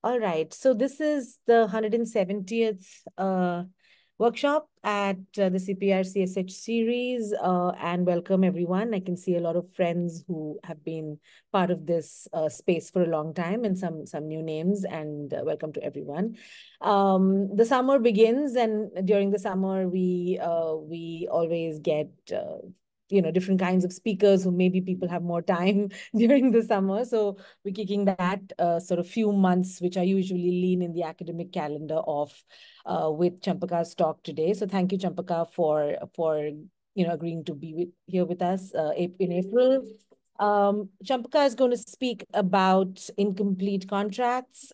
All right. So this is the 170th workshop at the CPR CSH series, and welcome everyone. I can see a lot of friends who have been part of this space for a long time, and some new names, and welcome to everyone. The summer begins, and during the summer we always get different kinds of speakers who maybe people have more time during the summer. So we're kicking that sort of few months, which are usually lean in the academic calendar, off with Champaka's talk today. So thank you, Champaka, for agreeing to be here with us in April. Champaka is going to speak about incomplete contracts.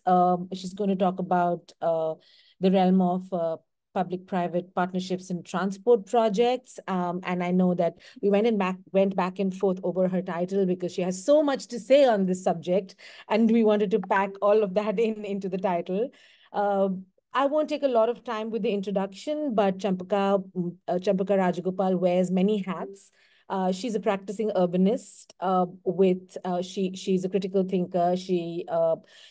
She's going to talk about the realm of public-private partnerships in transport projects. And I know that we went back and forth over her title because she has so much to say on this subject, and we wanted to pack all of that into the title. I won't take a lot of time with the introduction, but Champaka Rajagopal wears many hats. She's a practicing urbanist. She's a critical thinker. She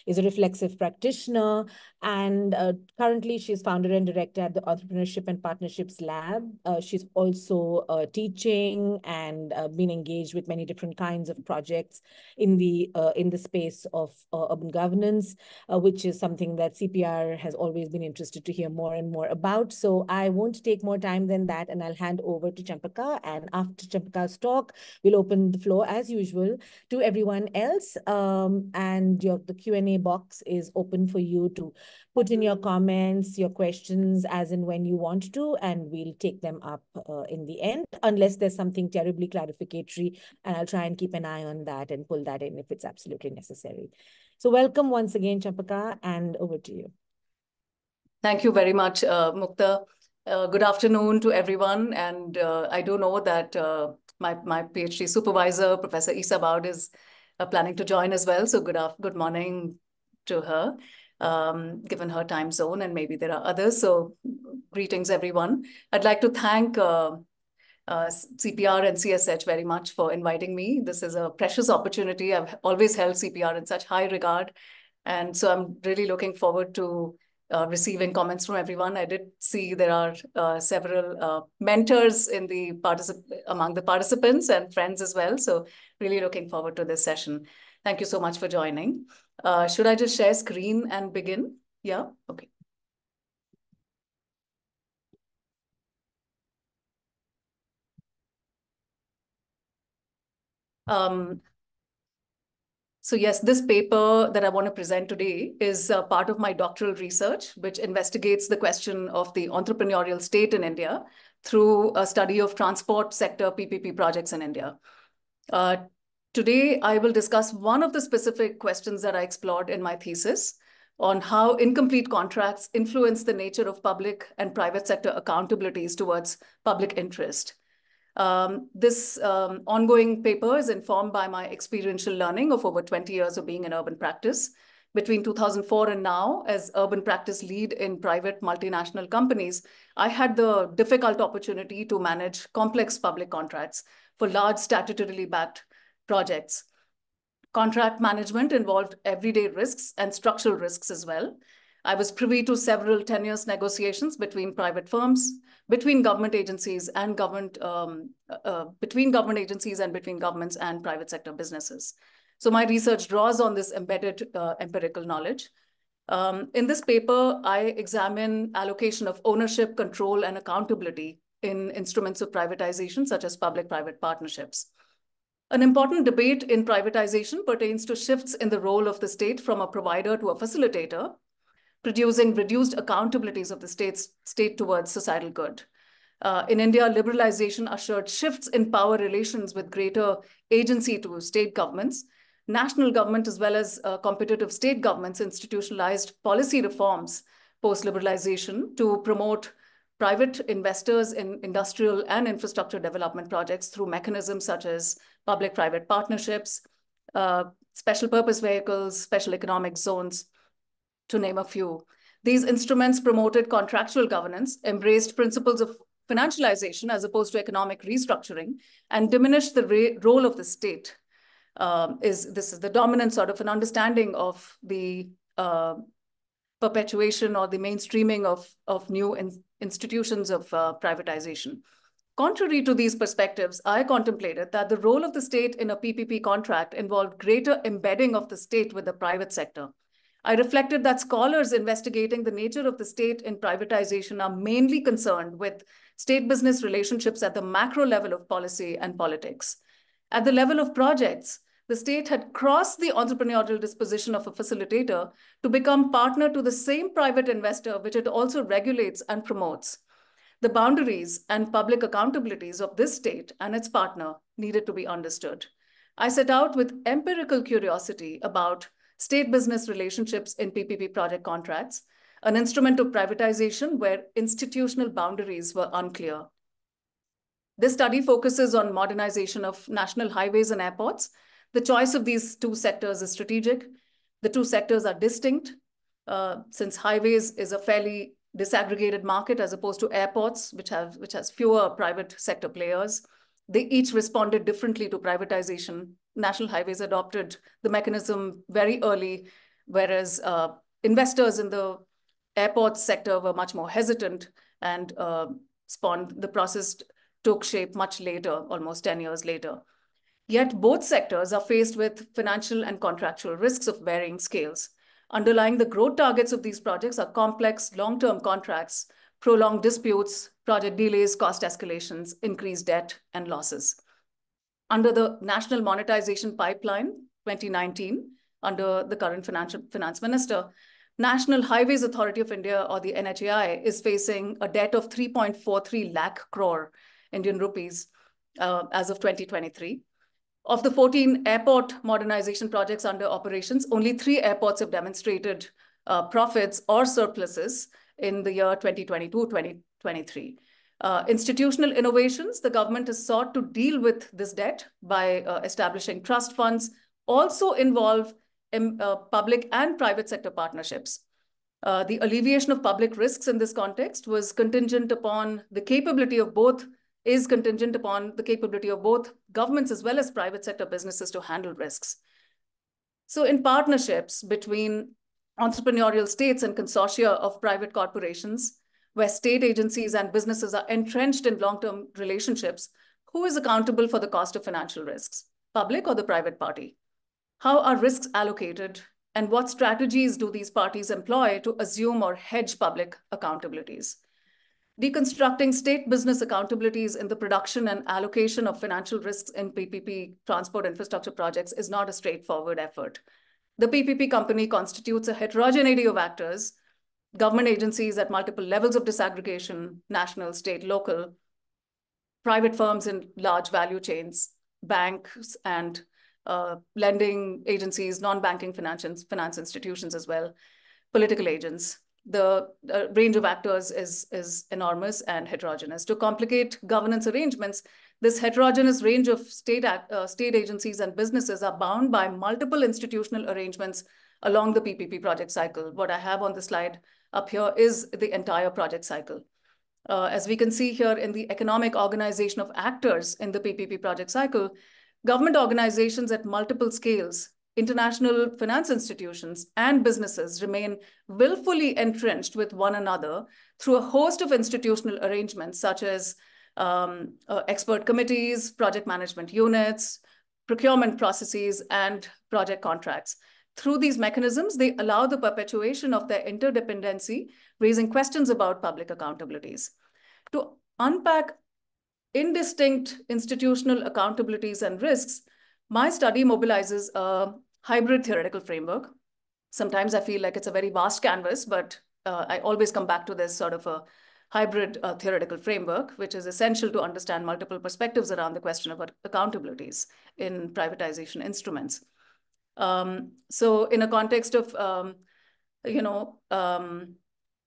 is a reflexive practitioner, and currently she's founder and director at the Entrepreneurship and Partnerships Lab. She's also teaching and been engaged with many different kinds of projects in the space of urban governance, which is something that CPR has always been interested to hear more and more about. So I won't take more time than that, and I'll hand over to Champaka. And after Champaka's talk, we'll open the floor as usual to everyone else. And the Q&A box is open for you to put in your comments, your questions as and when you want to, and we'll take them up in the end, unless there's something terribly clarificatory, and I'll try and keep an eye on that and pull that in if it's absolutely necessary. So welcome once again, Champaka, and over to you. Thank you very much, Mukta. Good afternoon to everyone. And I do know that my PhD supervisor, Professor Isa Baud, is planning to join as well. So good morning to her, given her time zone, and maybe there are others. So greetings, everyone. I'd like to thank CPR and CSH very much for inviting me. This is a precious opportunity. I've always held CPR in such high regard. And so I'm really looking forward to receiving comments from everyone. I did see there are several mentors among the participants and friends as well. So really looking forward to this session. Thank you so much for joining. Should I just share screen and begin? Yeah, okay. So yes, this paper that I want to present today is part of my doctoral research, which investigates the question of the entrepreneurial state in India through a study of transport sector PPP projects in India. Today, I will discuss one of the specific questions that I explored in my thesis on how incomplete contracts influence the nature of public and private sector accountabilities towards public interest. This ongoing paper is informed by my experiential learning of over 20 years of being in urban practice. Between 2004 and now, as urban practice lead in private multinational companies, I had the difficult opportunity to manage complex public contracts for large statutorily backed projects. Contract management involved everyday risks and structural risks as well. I was privy to several tenuous negotiations between private firms, between government agencies and between government agencies and between governments and private sector businesses. So my research draws on this embedded empirical knowledge. In this paper, I examine allocation of ownership, control, and accountability in instruments of privatization, such as public-private partnerships. An important debate in privatization pertains to shifts in the role of the state from a provider to a facilitator, producing reduced accountabilities of the state towards societal good. In India, liberalization ushered shifts in power relations with greater agency to state governments. National government as well as competitive state governments institutionalized policy reforms post-liberalization to promote private investors in industrial and infrastructure development projects through mechanisms such as public-private partnerships, special purpose vehicles, special economic zones, to name a few. These instruments promoted contractual governance, embraced principles of financialization as opposed to economic restructuring, and diminished the role of the state. This is the dominant sort of an understanding of the perpetuation or the mainstreaming of new institutions of privatization. Contrary to these perspectives, I contemplated that the role of the state in a PPP contract involved greater embedding of the state with the private sector. I reflected that scholars investigating the nature of the state in privatization are mainly concerned with state-business relationships at the macro level of policy and politics. At the level of projects, the state had crossed the entrepreneurial disposition of a facilitator to become partner to the same private investor, which it also regulates and promotes. The boundaries and public accountabilities of this state and its partner needed to be understood. I set out with empirical curiosity about state-business relationships in PPP project contracts, an instrument of privatization where institutional boundaries were unclear. This study focuses on modernization of national highways and airports. The choice of these two sectors is strategic. The two sectors are distinct, since highways is a fairly disaggregated market as opposed to airports, which has fewer private sector players. They each responded differently to privatization. National highways adopted the mechanism very early, whereas investors in the airport sector were much more hesitant, and the process took shape much later, almost 10 years later. Yet both sectors are faced with financial and contractual risks of varying scales. Underlying the growth targets of these projects are complex long-term contracts, prolonged disputes, project delays, cost escalations, increased debt, and losses. Under the National Monetization Pipeline 2019, under the current finance minister, National Highways Authority of India, or the NHAI, is facing a debt of 3.43 lakh crore Indian rupees as of 2023. Of the 14 airport modernization projects under operations, only 3 airports have demonstrated profits or surpluses in the year 2022-2023. Institutional innovations, the government has sought to deal with this debt by establishing trust funds, also involve public and private sector partnerships. The alleviation of public risks in this context was contingent upon the capability of both governments as well as private sector businesses to handle risks. So in partnerships between entrepreneurial states and consortia of private corporations, where state agencies and businesses are entrenched in long-term relationships, who is accountable for the cost of financial risks, public or the private party? How are risks allocated, and what strategies do these parties employ to assume or hedge public accountabilities? Deconstructing state business accountabilities in the production and allocation of financial risks in PPP transport infrastructure projects is not a straightforward effort. The PPP company constitutes a heterogeneity of actors, government agencies at multiple levels of disaggregation, national, state, local, private firms in large value chains, banks and lending agencies, non-banking finance institutions as well, political agents. The range of actors is enormous and heterogeneous. To complicate governance arrangements, this heterogeneous range of state agencies and businesses are bound by multiple institutional arrangements along the PPP project cycle. What I have on the slide up here is the entire project cycle. As we can see here in the economic organization of actors in the PPP project cycle, government organizations at multiple scales, international finance institutions, and businesses remain willfully entrenched with one another through a host of institutional arrangements, such as expert committees, project management units, procurement processes, and project contracts. Through these mechanisms, they allow the perpetuation of their interdependency, raising questions about public accountabilities. To unpack indistinct institutional accountabilities and risks, my study mobilizes a hybrid theoretical framework. Sometimes I feel like it's a very vast canvas, but I always come back to this sort of a hybrid theoretical framework, which is essential to understand multiple perspectives around the question of accountabilities in privatization instruments. So in a context of,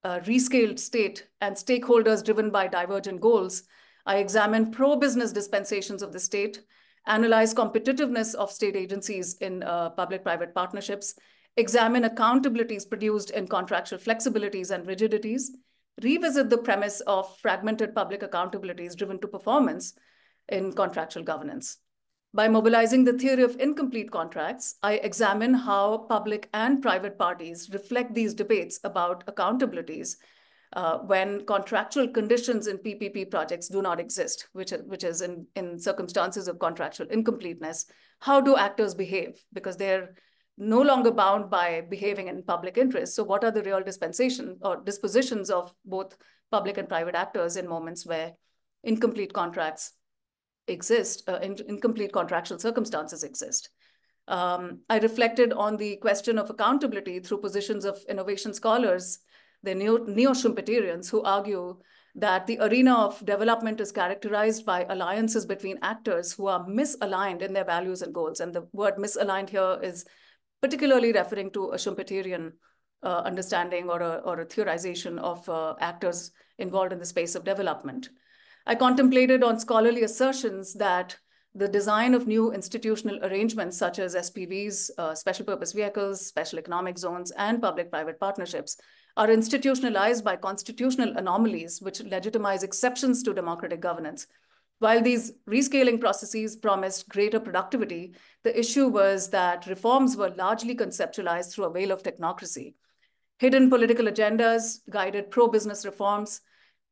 rescaled state and stakeholders driven by divergent goals, I examine pro-business dispensations of the state, analyze competitiveness of state agencies in public-private partnerships, examine accountabilities produced in contractual flexibilities and rigidities, revisit the premise of fragmented public accountabilities driven to performance in contractual governance. By mobilizing the theory of incomplete contracts, I examine how public and private parties reflect these debates about accountabilities when contractual conditions in PPP projects do not exist, which is in circumstances of contractual incompleteness. How do actors behave? Because they're no longer bound by behaving in public interest. So what are the real dispositions of both public and private actors in moments where incomplete contracts exist, incomplete contractual circumstances exist? I reflected on the question of accountability through positions of innovation scholars, the neo-Schumpeterians, who argue that the arena of development is characterized by alliances between actors who are misaligned in their values and goals. And the word misaligned here is particularly referring to a Schumpeterian understanding or a theorization of actors involved in the space of development. I contemplated on scholarly assertions that the design of new institutional arrangements such as SPVs, special purpose vehicles, special economic zones, and public-private partnerships are institutionalized by constitutional anomalies which legitimize exceptions to democratic governance. While these rescaling processes promised greater productivity, the issue was that reforms were largely conceptualized through a veil of technocracy. Hidden political agendas guided pro-business reforms,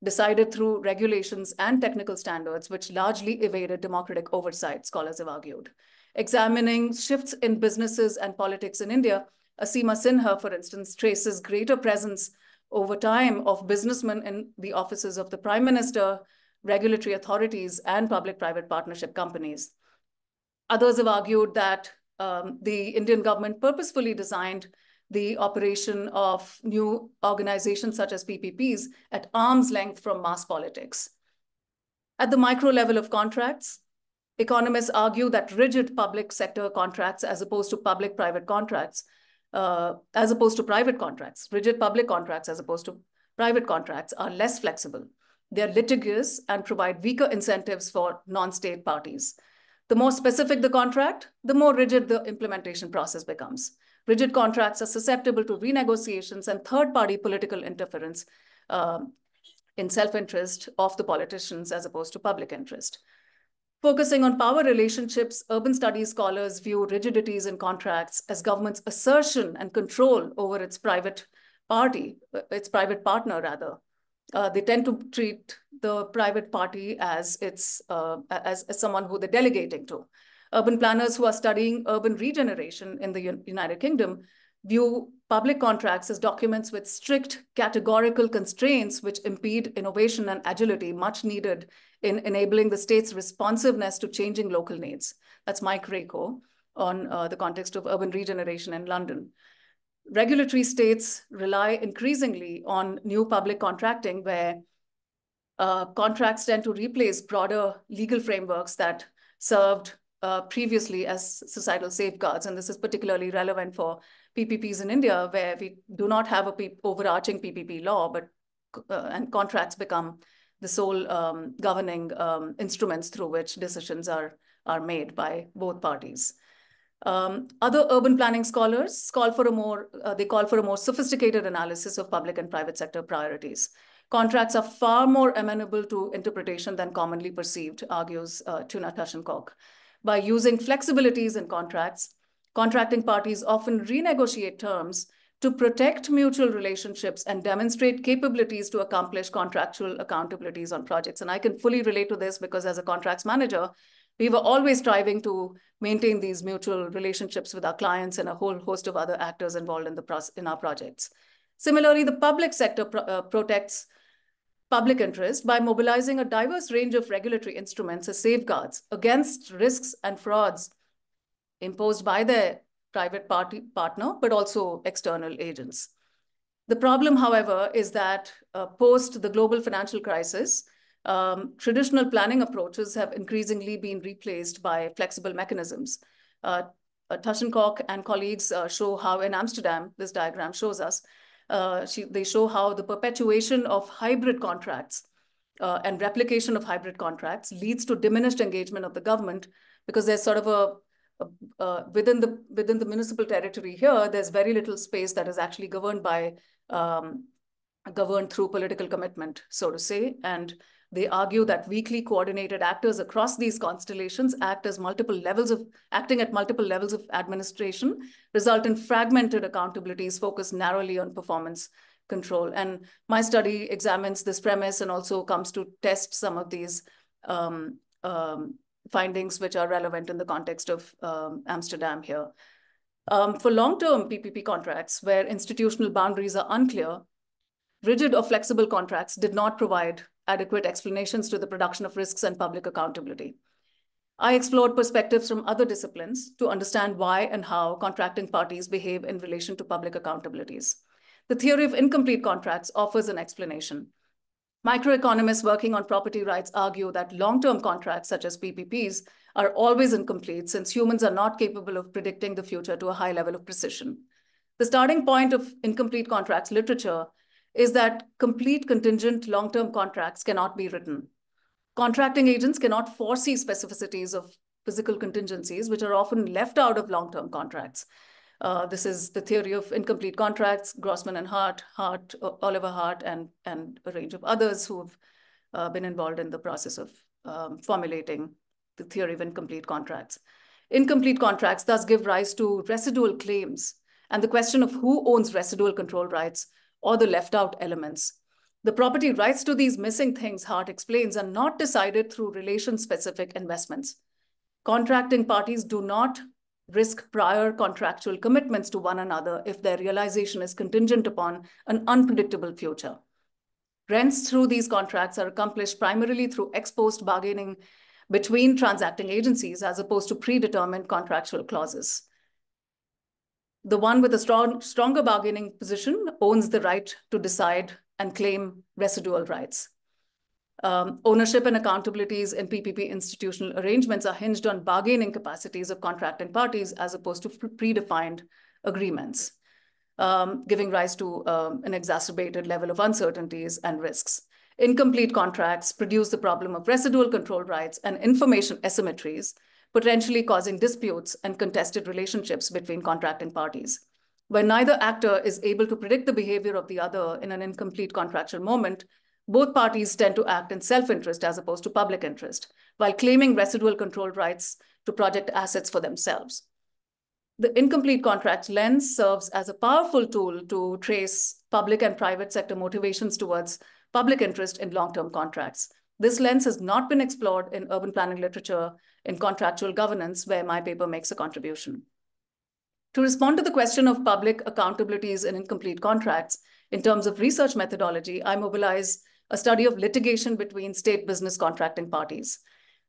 decided through regulations and technical standards, which largely evaded democratic oversight, scholars have argued. Examining shifts in businesses and politics in India, Asima Sinha, for instance, traces greater presence over time of businessmen in the offices of the Prime Minister, regulatory authorities, and public-private partnership companies. Others have argued that the Indian government purposefully designed the operation of new organizations such as PPPs at arm's length from mass politics. At the micro level of contracts, economists argue that rigid public sector contracts as opposed to public-private contracts, rigid public contracts as opposed to private contracts are less flexible. They're litigious and provide weaker incentives for non-state parties. The more specific the contract, the more rigid the implementation process becomes. Rigid contracts are susceptible to renegotiations and third-party political interference in self-interest of the politicians as opposed to public interest. Focusing on power relationships, urban studies scholars view rigidities in contracts as government's assertion and control over its private partner rather. They tend to treat the private party as someone who they're delegating to. Urban planners who are studying urban regeneration in the United Kingdom view public contracts as documents with strict categorical constraints which impede innovation and agility much needed in enabling the state's responsiveness to changing local needs. That's Mike Rako on the context of urban regeneration in London. Regulatory states rely increasingly on new public contracting where contracts tend to replace broader legal frameworks that served previously as societal safeguards. And this is particularly relevant for PPPs in India, where we do not have an overarching PPP law, but and contracts become the sole governing instruments through which decisions are made by both parties. Other urban planning scholars call for a more sophisticated analysis of public and private sector priorities. Contracts are far more amenable to interpretation than commonly perceived, argues Tuna Tashenkok. By using flexibilities in contracts, contracting parties often renegotiate terms to protect mutual relationships and demonstrate capabilities to accomplish contractual accountabilities on projects. And I can fully relate to this because as a contracts manager, we were always striving to maintain these mutual relationships with our clients and a whole host of other actors involved in our projects. Similarly, the public sector protects public interest by mobilizing a diverse range of regulatory instruments as safeguards against risks and frauds imposed by their private partner, but also external agents. The problem, however, is that post the global financial crisis, traditional planning approaches have increasingly been replaced by flexible mechanisms. Tashenkok and colleagues show how in Amsterdam, this diagram shows us, they show how the perpetuation of hybrid contracts and replication of hybrid contracts leads to diminished engagement of the government because there's sort of within the municipal territory here, there's very little space that is actually governed through political commitment, so to say, and They argue that weakly coordinated actors across these constellations acting at multiple levels of administration result in fragmented accountabilities focused narrowly on performance control. And my study examines this premise and also comes to test some of these findings which are relevant in the context of Amsterdam here. For long-term PPP contracts where institutional boundaries are unclear, rigid or flexible contracts did not provide adequate explanations to the production of risks and public accountability. I explored perspectives from other disciplines to understand why and how contracting parties behave in relation to public accountabilities. The theory of incomplete contracts offers an explanation. Microeconomists working on property rights argue that long-term contracts, such as PPPs, are always incomplete since humans are not capable of predicting the future to a high level of precision. The starting point of incomplete contracts literature is that complete contingent long-term contracts cannot be written. Contracting agents cannot foresee specificities of physical contingencies, which are often left out of long-term contracts. This is the theory of incomplete contracts, Grossman and Oliver Hart, and a range of others who have been involved in the process of formulating the theory of incomplete contracts. Incomplete contracts thus give rise to residual claims and the question of who owns residual control rights or the left out elements. The property rights to these missing things, Hart explains, are not decided through relation-specific investments. Contracting parties do not risk prior contractual commitments to one another if their realization is contingent upon an unpredictable future. Rents through these contracts are accomplished primarily through ex-post bargaining between transacting agencies as opposed to predetermined contractual clauses. The one with a stronger bargaining position owns the right to decide and claim residual rights. Ownership and accountabilities in PPP institutional arrangements are hinged on bargaining capacities of contracting parties as opposed to predefined agreements, giving rise to an exacerbated level of uncertainties and risks. Incomplete contracts produce the problem of residual control rights and information asymmetries, potentially causing disputes and contested relationships between contracting parties. When neither actor is able to predict the behavior of the other in an incomplete contractual moment, both parties tend to act in self-interest as opposed to public interest, while claiming residual control rights to project assets for themselves. The incomplete contract lens serves as a powerful tool to trace public and private sector motivations towards public interest in long-term contracts. This lens has not been explored in urban planning literature in contractual governance, where my paper makes a contribution. To respond to the question of public accountabilities in incomplete contracts, in terms of research methodology, I mobilize a study of litigation between state business contracting parties.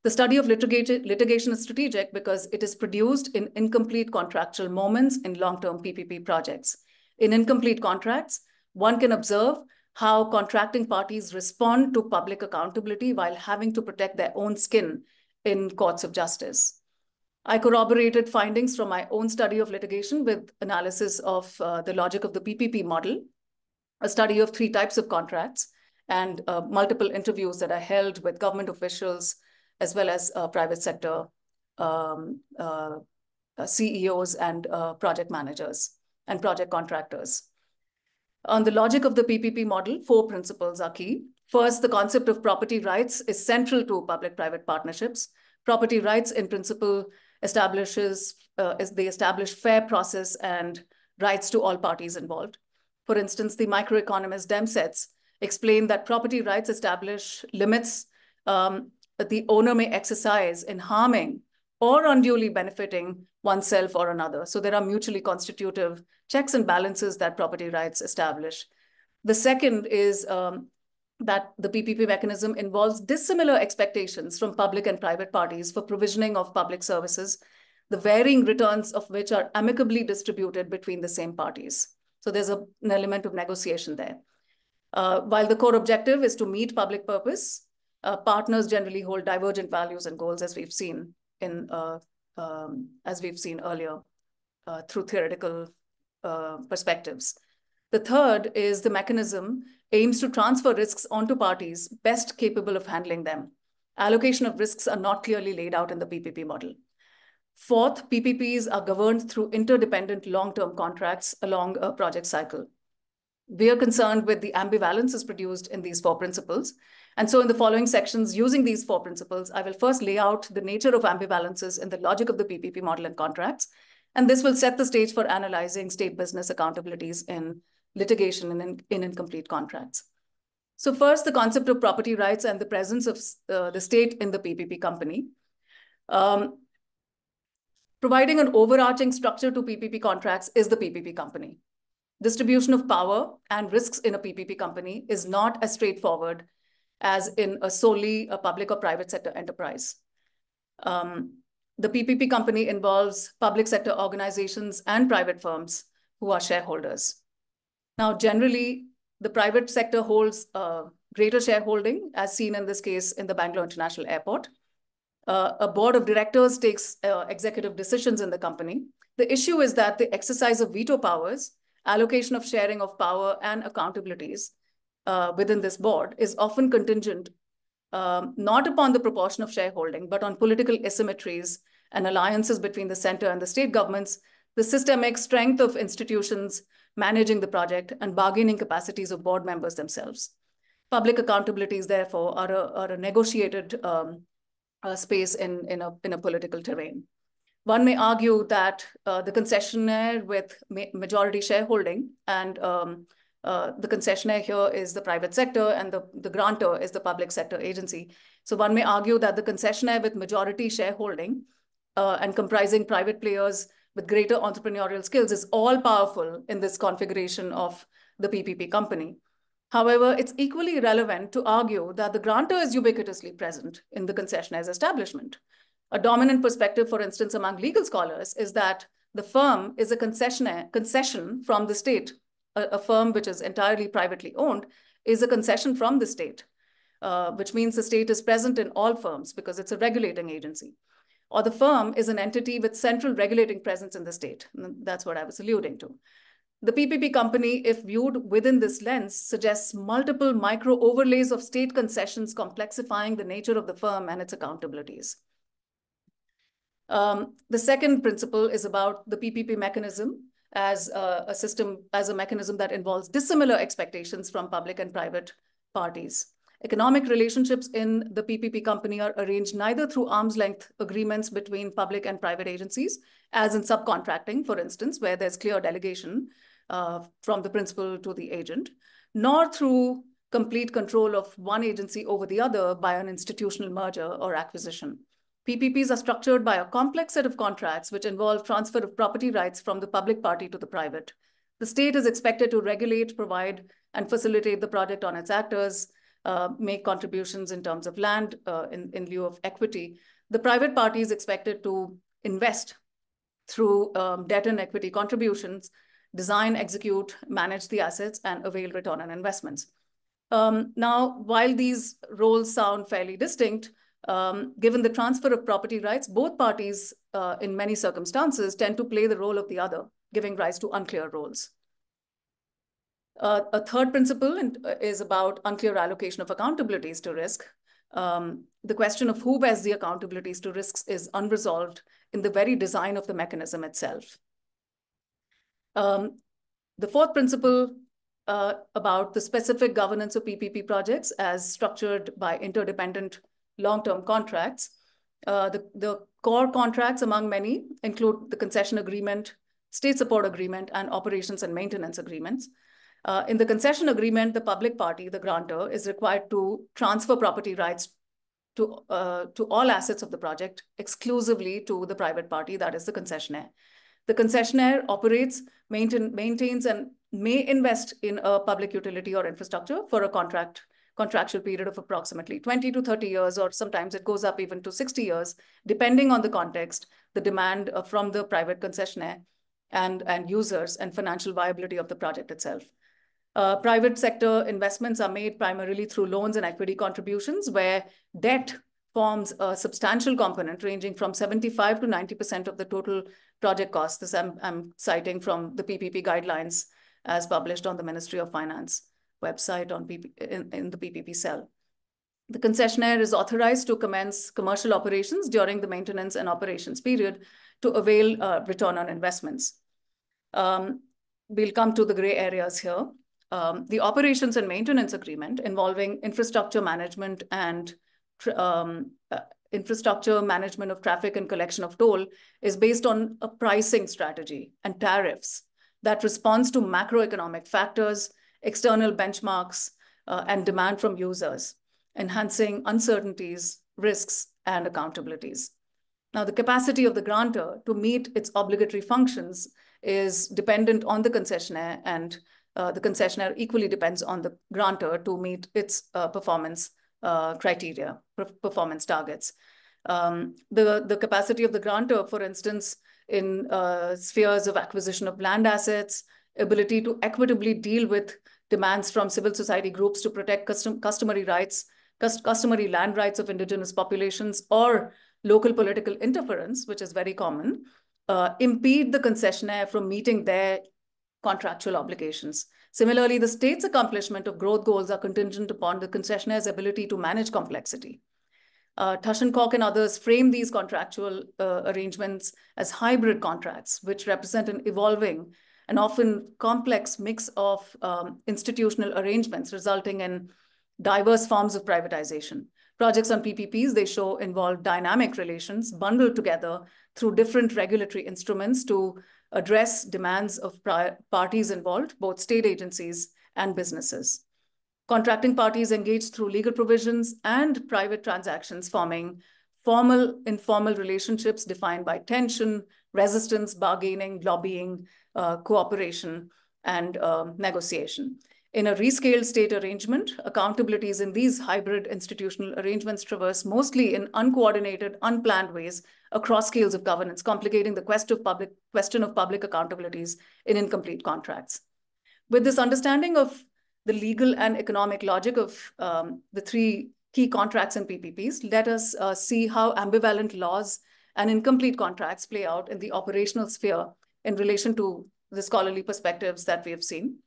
The study of litigation is strategic because it is produced in incomplete contractual moments in long-term PPP projects. In incomplete contracts, one can observe how contracting parties respond to public accountability while having to protect their own skin in courts of justice. I corroborated findings from my own study of litigation with analysis of the logic of the PPP model, a study of 3 types of contracts, and multiple interviews that I held with government officials as well as private sector CEOs and project managers and project contractors. On the logic of the PPP model, 4 principles are key. First, the concept of property rights is central to public-private partnerships. Property rights in principle establish fair process and rights to all parties involved. For instance, the microeconomist Demsetz explained that property rights establish limits that the owner may exercise in harming or unduly benefiting oneself or another. So there are mutually constitutive checks and balances that property rights establish. The second is that the PPP mechanism involves dissimilar expectations from public and private parties for provisioning of public services, the varying returns of which are amicably distributed between the same parties. So there's an element of negotiation there. While the core objective is to meet public purpose, partners generally hold divergent values and goals, as we've seen earlier through theoretical perspectives. The third is the mechanism aims to transfer risks onto parties best capable of handling them. Allocation of risks are not clearly laid out in the PPP model. Fourth, PPPs are governed through interdependent long-term contracts along a project cycle. We are concerned with the ambivalences produced in these four principles. And so in the following sections, using these four principles, I will first lay out the nature of ambivalences in the logic of the PPP model and contracts. And this will set the stage for analyzing state business accountabilities in litigation and in incomplete contracts. So first, the concept of property rights and the presence of the state in the PPP company. Providing an overarching structure to PPP contracts is the PPP company. Distribution of power and risks in a PPP company is not as straightforward as in a solely public or private sector enterprise. The PPP company involves public sector organizations and private firms who are shareholders. Now, generally, the private sector holds greater shareholding, as seen in this case in the Bangalore International Airport. A board of directors takes executive decisions in the company. The issue is that the exercise of veto powers, allocation of sharing of power and accountabilities within this board is often contingent not upon the proportion of shareholding, but on political asymmetries and alliances between the center and the state governments, the systemic strength of institutions managing the project, and bargaining capacities of board members themselves. Public accountabilities, therefore, are a negotiated space in a political terrain. One may argue that the concessionaire with majority shareholding, and the concessionaire here is the private sector and the grantor is the public sector agency. So one may argue that the concessionaire with majority shareholding and comprising private players with greater entrepreneurial skills is all powerful in this configuration of the PPP company. However, it's equally relevant to argue that the grantor is ubiquitously present in the concessionaire's establishment. A dominant perspective, for instance, among legal scholars is that the firm is a concession from the state. A firm which is entirely privately owned is a concession from the state, which means the state is present in all firms because it's a regulating agency. Or the firm is an entity with central regulating presence in the state. That's what I was alluding to. The PPP company, if viewed within this lens, suggests multiple micro overlays of state concessions complexifying the nature of the firm and its accountabilities. The second principle is about the PPP mechanism as a system, as a mechanism that involves dissimilar expectations from public and private parties. Economic relationships in the PPP company are arranged neither through arm's length agreements between public and private agencies, as in subcontracting, for instance, where there's clear delegation from the principal to the agent, nor through complete control of one agency over the other by an institutional merger or acquisition. PPPs are structured by a complex set of contracts which involve transfer of property rights from the public party to the private. The state is expected to regulate, provide, and facilitate the project on its actors, make contributions in terms of land in lieu of equity. The private party is expected to invest through debt and equity contributions, design, execute, manage the assets, and avail return on investments. Now, while these roles sound fairly distinct, given the transfer of property rights, both parties, in many circumstances, tend to play the role of the other, giving rise to unclear roles. A third principle is about unclear allocation of accountabilities to risk. The question of who bears the accountabilities to risks is unresolved in the very design of the mechanism itself. The fourth principle about the specific governance of PPP projects as structured by interdependent long-term contracts. The core contracts among many include the concession agreement, state support agreement, and operations and maintenance agreements. In the concession agreement, the public party, the grantor, is required to transfer property rights to all assets of the project exclusively to the private party, that is the concessionaire. The concessionaire operates, maintains, and may invest in a public utility or infrastructure for a contractual period of approximately 20 to 30 years, or sometimes it goes up even to 60 years, depending on the context, the demand from the private concessionaire and users, and financial viability of the project itself. Private sector investments are made primarily through loans and equity contributions, where debt forms a substantial component ranging from 75 to 90% of the total project cost. This I'm citing from the PPP guidelines as published on the Ministry of Finance website on in the PPP cell. The concessionaire is authorized to commence commercial operations during the maintenance and operations period to avail return on investments. We'll come to the gray areas here. the operations and maintenance agreement involving infrastructure management and infrastructure management of traffic and collection of toll is based on a pricing strategy and tariffs that responds to macroeconomic factors, external benchmarks, and demand from users, enhancing uncertainties, risks, and accountabilities. Now, the capacity of the grantor to meet its obligatory functions is dependent on the concessionaire, and the concessionaire equally depends on the grantor to meet its performance criteria, performance targets. The capacity of the grantor, for instance, in spheres of acquisition of land assets, ability to equitably deal with demands from civil society groups to protect customary rights, customary land rights of indigenous populations, or local political interference, which is very common, impede the concessionaire from meeting their contractual obligations. Similarly, the state's accomplishment of growth goals are contingent upon the concessionaire's ability to manage complexity. Tushencock and others frame these contractual arrangements as hybrid contracts, which represent an evolving and often complex mix of institutional arrangements, resulting in diverse forms of privatization. Projects on PPPs, they show, involve dynamic relations bundled together through different regulatory instruments to address demands of parties involved, both state agencies and businesses. Contracting parties engage through legal provisions and private transactions, forming formal, informal relationships defined by tension, resistance, bargaining, lobbying, cooperation, and negotiation. In a rescaled state arrangement, accountabilities in these hybrid institutional arrangements traverse mostly in uncoordinated, unplanned ways across scales of governance, complicating the question of public accountabilities in incomplete contracts. With this understanding of the legal and economic logic of the three key contracts and PPPs, let us see how ambivalent laws and incomplete contracts play out in the operational sphere in relation to the scholarly perspectives that we have seen.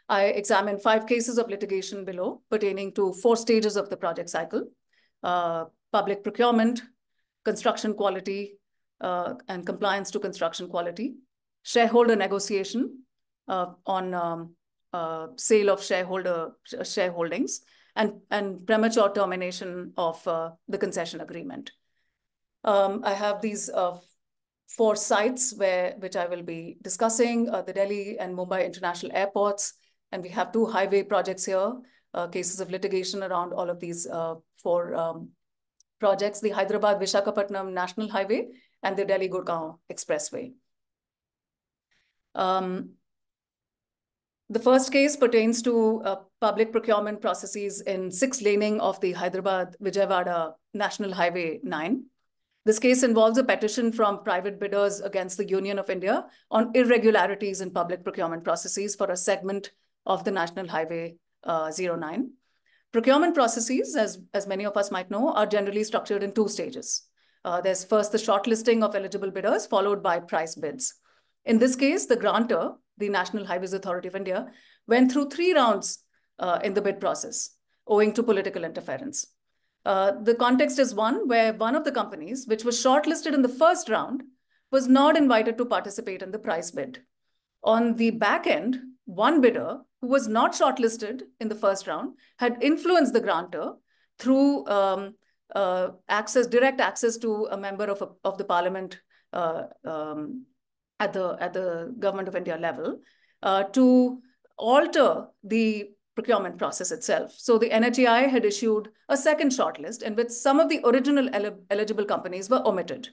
I examined 5 cases of litigation below pertaining to 4 stages of the project cycle: public procurement, construction quality, and compliance to construction quality, shareholder negotiation on sale of shareholdings, and premature termination of the concession agreement. I have these 4 sites which I will be discussing, the Delhi and Mumbai international airports, and we have 2 highway projects here, cases of litigation around all of these 4 projects: the Hyderabad-Visakhapatnam National Highway and the Delhi-Gurgaon Expressway. The first case pertains to public procurement processes in 6-laning of the Hyderabad-Vijayawada National Highway 9. This case involves a petition from private bidders against the Union of India on irregularities in public procurement processes for a segment of the National Highway 09. Procurement processes, as many of us might know, are generally structured in 2 stages. There's first the shortlisting of eligible bidders, followed by price bids. In this case, the grantor, the National Highways Authority of India, went through 3 rounds in the bid process, owing to political interference. The context is one where one of the companies, which was shortlisted in the first round, was not invited to participate in the price bid. On the back end, one bidder who was not shortlisted in the first round had influenced the grantor through direct access to a member of the parliament at the Government of India level to alter the procurement process itself. So the NHAI had issued a second shortlist in which some of the original eligible companies were omitted.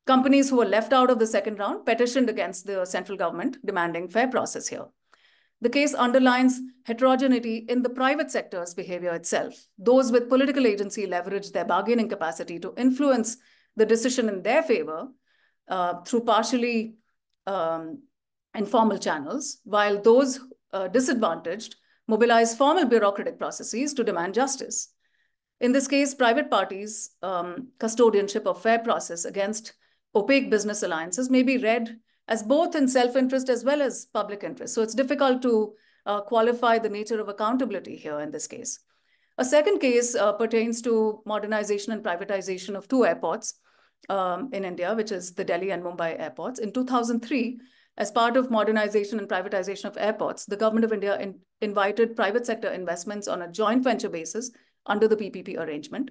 Companies who were left out of the second round petitioned against the central government, demanding fair process here. The case underlines heterogeneity in the private sector's behavior itself. Those with political agency leveraged their bargaining capacity to influence the decision in their favor through partially informal channels, while those disadvantaged mobilized formal bureaucratic processes to demand justice. In this case, private parties' custodianship of fair process against opaque business alliances may be read as both in self-interest as well as public interest. So it's difficult to qualify the nature of accountability here in this case. A second case pertains to modernization and privatization of 2 airports in India, which is the Delhi and Mumbai airports. In 2003, As part of modernization and privatization of airports, the government of India invited private sector investments on a joint venture basis under the PPP arrangement.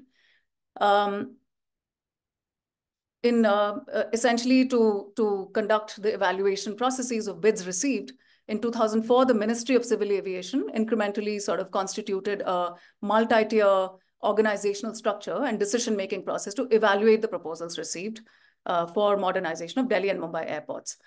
Essentially to conduct the evaluation processes of bids received, in 2004, the Ministry of Civil Aviation incrementally sort of constituted a multi-tier organizational structure and decision-making process to evaluate the proposals received for modernization of Delhi and Mumbai airports.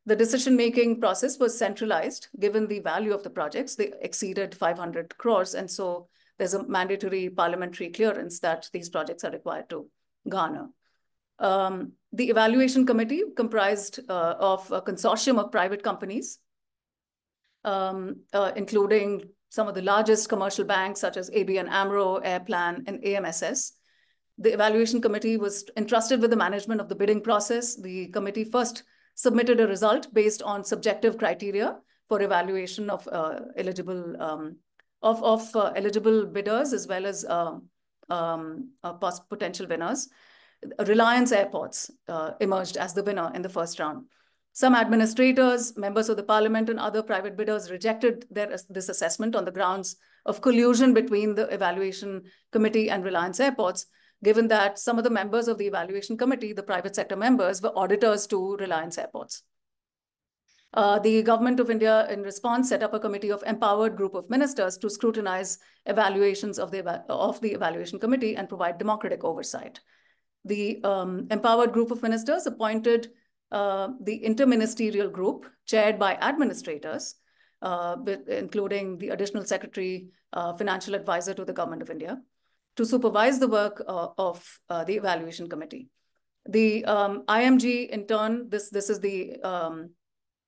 The decision-making process was centralized given the value of the projects. They exceeded 500 crores. And so there's a mandatory parliamentary clearance that these projects are required to garner. The evaluation committee comprised of a consortium of private companies, including some of the largest commercial banks such as ABN AMRO, Airplan, and AMSS. The evaluation committee was entrusted with the management of the bidding process. The committee first submitted a result based on subjective criteria for evaluation of eligible bidders as well as potential winners. Reliance Airports emerged as the winner in the first round. Some administrators, members of the parliament, and other private bidders rejected this assessment on the grounds of collusion between the evaluation committee and Reliance Airports, given that some of the members of the evaluation committee, the private sector members, were auditors to Reliance Airports. The government of India, in response, set up a committee of empowered group of ministers to scrutinize evaluations of the evaluation committee and provide democratic oversight. The empowered group of ministers appointed the interministerial group chaired by administrators, including the additional secretary, financial advisor to the government of India, to supervise the work of the evaluation committee. The IMG, in turn, this is the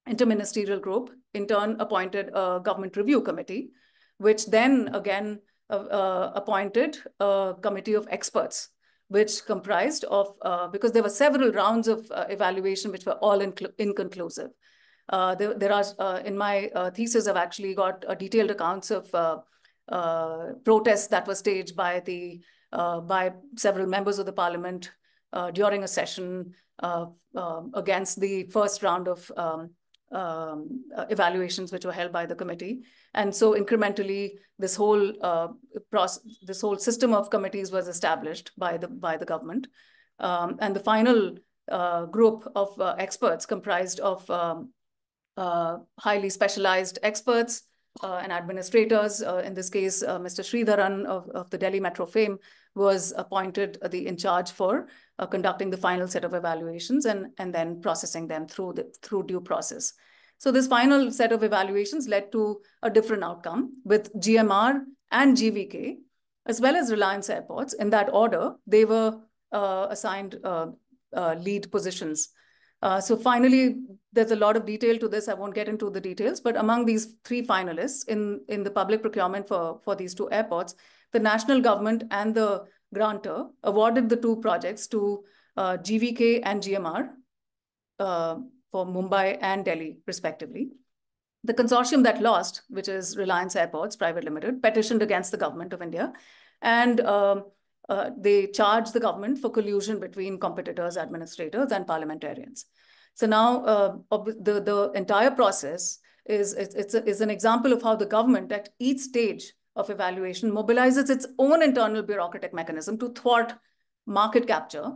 interministerial group, in turn appointed a government review committee, which then again appointed a committee of experts, which comprised of, because there were several rounds of evaluation which were all inconclusive. There are, in my thesis, I've actually got detailed accounts of protests that were staged by several members of the parliament during a session against the first round of evaluations which were held by the committee. And so incrementally, this whole system of committees was established by the government. And the final group of experts comprised of highly specialized experts and administrators. In this case, Mr. Sridharan of the Delhi Metro fame was appointed in charge for conducting the final set of evaluations and then processing them through due process. So this final set of evaluations led to a different outcome with GMR and GVK, as well as Reliance Airports. In that order, they were assigned lead positions. So finally, there's a lot of detail to this. I won't get into the details, but among these three finalists in the public procurement for these two airports, the national government and the grantor awarded the two projects to GVK and GMR for Mumbai and Delhi, respectively. The consortium that lost, which is Reliance Airports Private Limited, petitioned against the government of India, and they charged the government for collusion between competitors, administrators, and parliamentarians. So now the entire process is an example of how the government at each stage of evaluation mobilizes its own internal bureaucratic mechanism to thwart market capture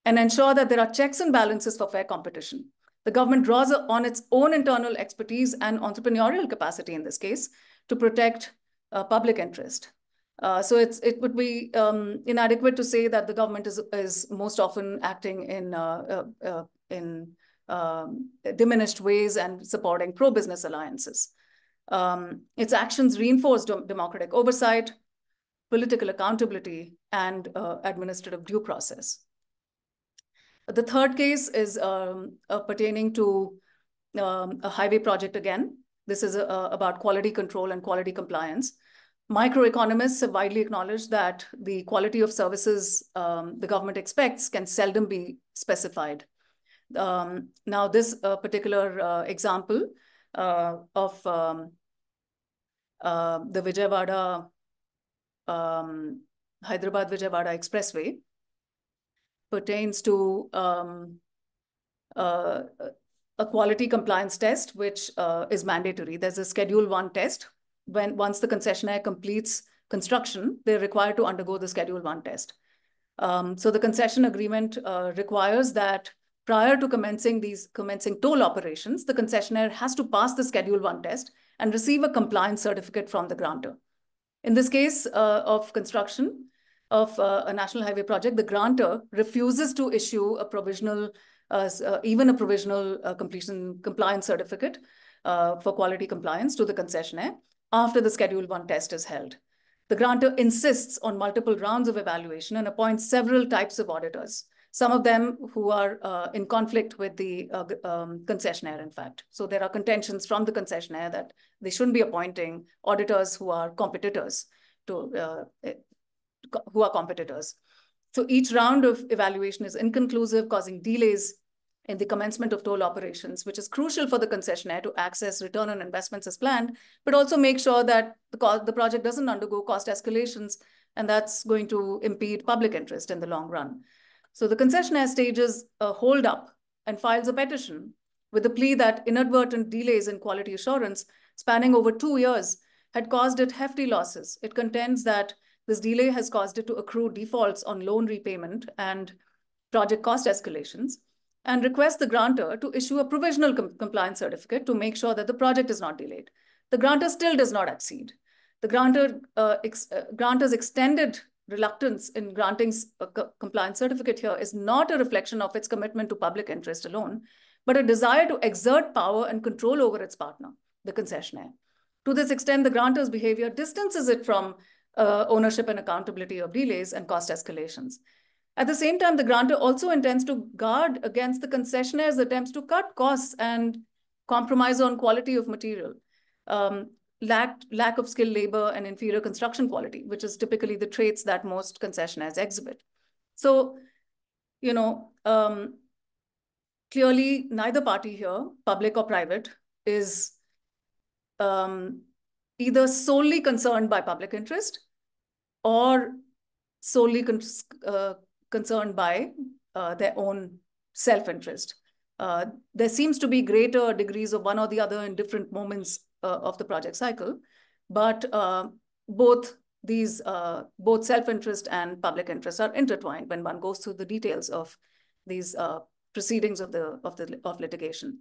and ensure that there are checks and balances for fair competition. The government draws on its own internal expertise and entrepreneurial capacity in this case to protect public interest. So it would be inadequate to say that the government is most often acting in diminished ways and supporting pro-business alliances. Its actions reinforce democratic oversight, political accountability, and administrative due process. The third case is pertaining to a highway project again. This is about quality control and quality compliance. Microeconomists have widely acknowledged that the quality of services the government expects can seldom be specified. Now, this particular example of the Vijayawada, Hyderabad-Vijayawada Expressway pertains to a quality compliance test, which is mandatory. There's a Schedule 1 test. Once the concessionaire completes construction, they're required to undergo the Schedule 1 test. So the concession agreement requires that prior to commencing toll operations, the concessionaire has to pass the Schedule 1 test and receive a compliance certificate from the grantor. In this case of construction of a national highway project, the grantor refuses to issue a provisional, even a provisional completion compliance certificate for quality compliance to the concessionaire after the Schedule 1 test is held. The grantor insists on multiple rounds of evaluation and appoints several types of auditors, some of them who are in conflict with the concessionaire, in fact. So there are contentions from the concessionaire that they shouldn't be appointing auditors who are competitors So each round of evaluation is inconclusive, causing delays in the commencement of toll operations, which is crucial for the concessionaire to access return on investments as planned, but also make sure that the project doesn't undergo cost escalations, and that's going to impede public interest in the long run. So the concessionaire stages a hold up and files a petition with the plea that inadvertent delays in quality assurance spanning over 2 years had caused it hefty losses. It contends that this delay has caused it to accrue defaults on loan repayment and project cost escalations, and requests the grantor to issue a provisional compliance certificate to make sure that the project is not delayed. The grantor still does not accede. The grantor's extended reluctance in granting a compliance certificate here is not a reflection of its commitment to public interest alone, but a desire to exert power and control over its partner, the concessionaire. To this extent, the grantor's behavior distances it from ownership and accountability of delays and cost escalations. At the same time, the grantor also intends to guard against the concessionaire's attempts to cut costs and compromise on quality of material, lack of skilled labor, and inferior construction quality, which is typically the traits that most concessionaires exhibit. So, clearly, neither party here, public or private, is either solely concerned by public interest or solely concerned by their own self-interest. There seems to be greater degrees of one or the other in different moments of the project cycle, but both self-interest and public interest are intertwined when one goes through the details of these proceedings of litigation.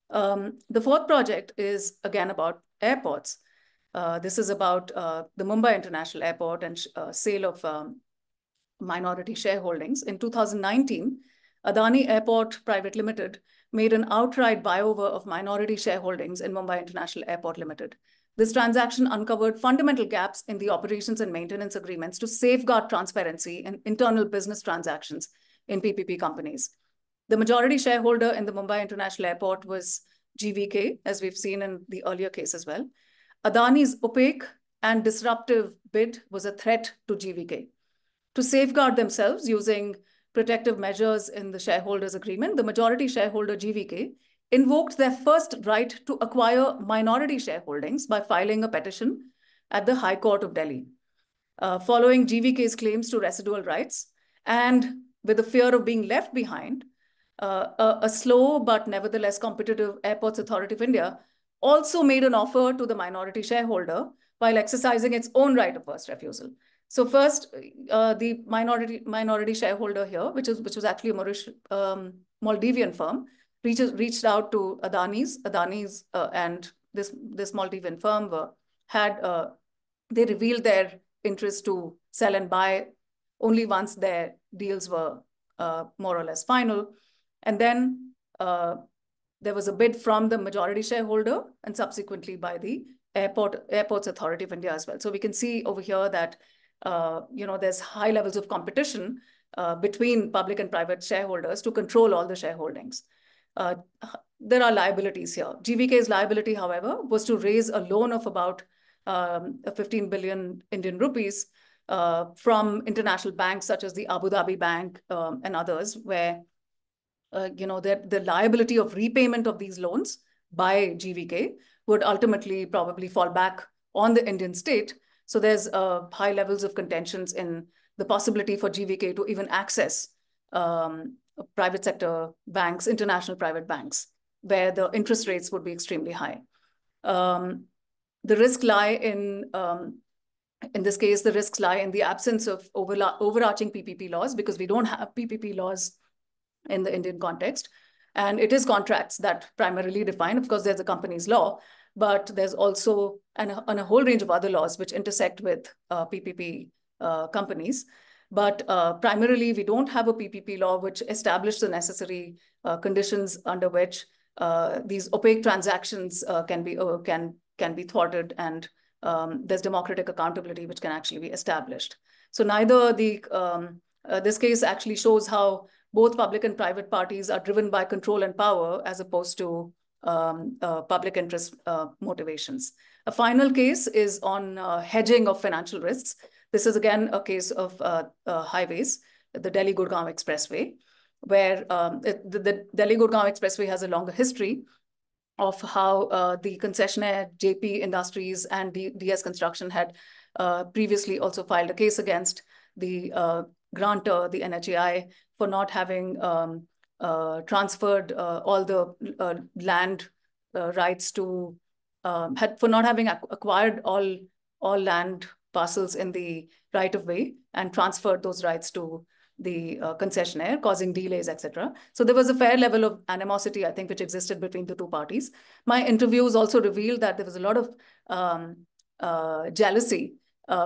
The fourth project is again about airports. This is about the Mumbai International Airport and sale of minority shareholdings. In 2019, Adani Airport Private Limited made an outright buyover of minority shareholdings in Mumbai International Airport Limited. This transaction uncovered fundamental gaps in the operations and maintenance agreements to safeguard transparency in internal business transactions in PPP companies. The majority shareholder in the Mumbai International Airport was GVK, as we've seen in the earlier case as well. Adani's opaque and disruptive bid was a threat to GVK. To safeguard themselves using protective measures in the shareholders' agreement, the majority shareholder GVK invoked their first right to acquire minority shareholdings by filing a petition at the High Court of Delhi. Following GVK's claims to residual rights and with the fear of being left behind, a slow but nevertheless competitive Airports Authority of India also made an offer to the minority shareholder while exercising its own right of first refusal. So first, the minority shareholder here, which was actually a Maldivian firm, reached out to Adani's and this Maldivian firm they revealed their interest to sell and buy only once their deals were more or less final. And then there was a bid from the majority shareholder and subsequently by the Airports Authority of India as well. So we can see over here that there's high levels of competition between public and private shareholders to control all the shareholdings. There are liabilities here. GVK's liability, however, was to raise a loan of about 15 billion Indian rupees from international banks such as the Abu Dhabi Bank and others, where the liability of repayment of these loans by GVK would ultimately probably fall back on the Indian state. So there's high levels of contentions in the possibility for GVK to even access private sector banks, international private banks, where the interest rates would be extremely high. The risk lie in this case, the risks lie in the absence of overarching PPP laws, because we don't have PPP laws in the Indian context. And it is contracts that primarily define. Of course, there's a company's law, but there's also a whole range of other laws which intersect with PPP companies. But primarily, we don't have a PPP law which established the necessary conditions under which these opaque transactions can be thwarted, and there's democratic accountability which can actually be established. So neither this case actually shows how both public and private parties are driven by control and power as opposed to public interest motivations. A final case is on hedging of financial risks. This is again a case of highways, the Delhi-Gurgaon Expressway, where the Delhi-Gurgaon Expressway has a longer history of how the concessionaire JP Industries and DS Construction had previously also filed a case against the grantor, the NHAI, for not having transferred all the land rights to, for not having acquired all land parcels in the right of way and transferred those rights to the concessionaire, causing delays, etc. So there was a fair level of animosity, I think, which existed between the two parties. My interviews also revealed that there was a lot of jealousy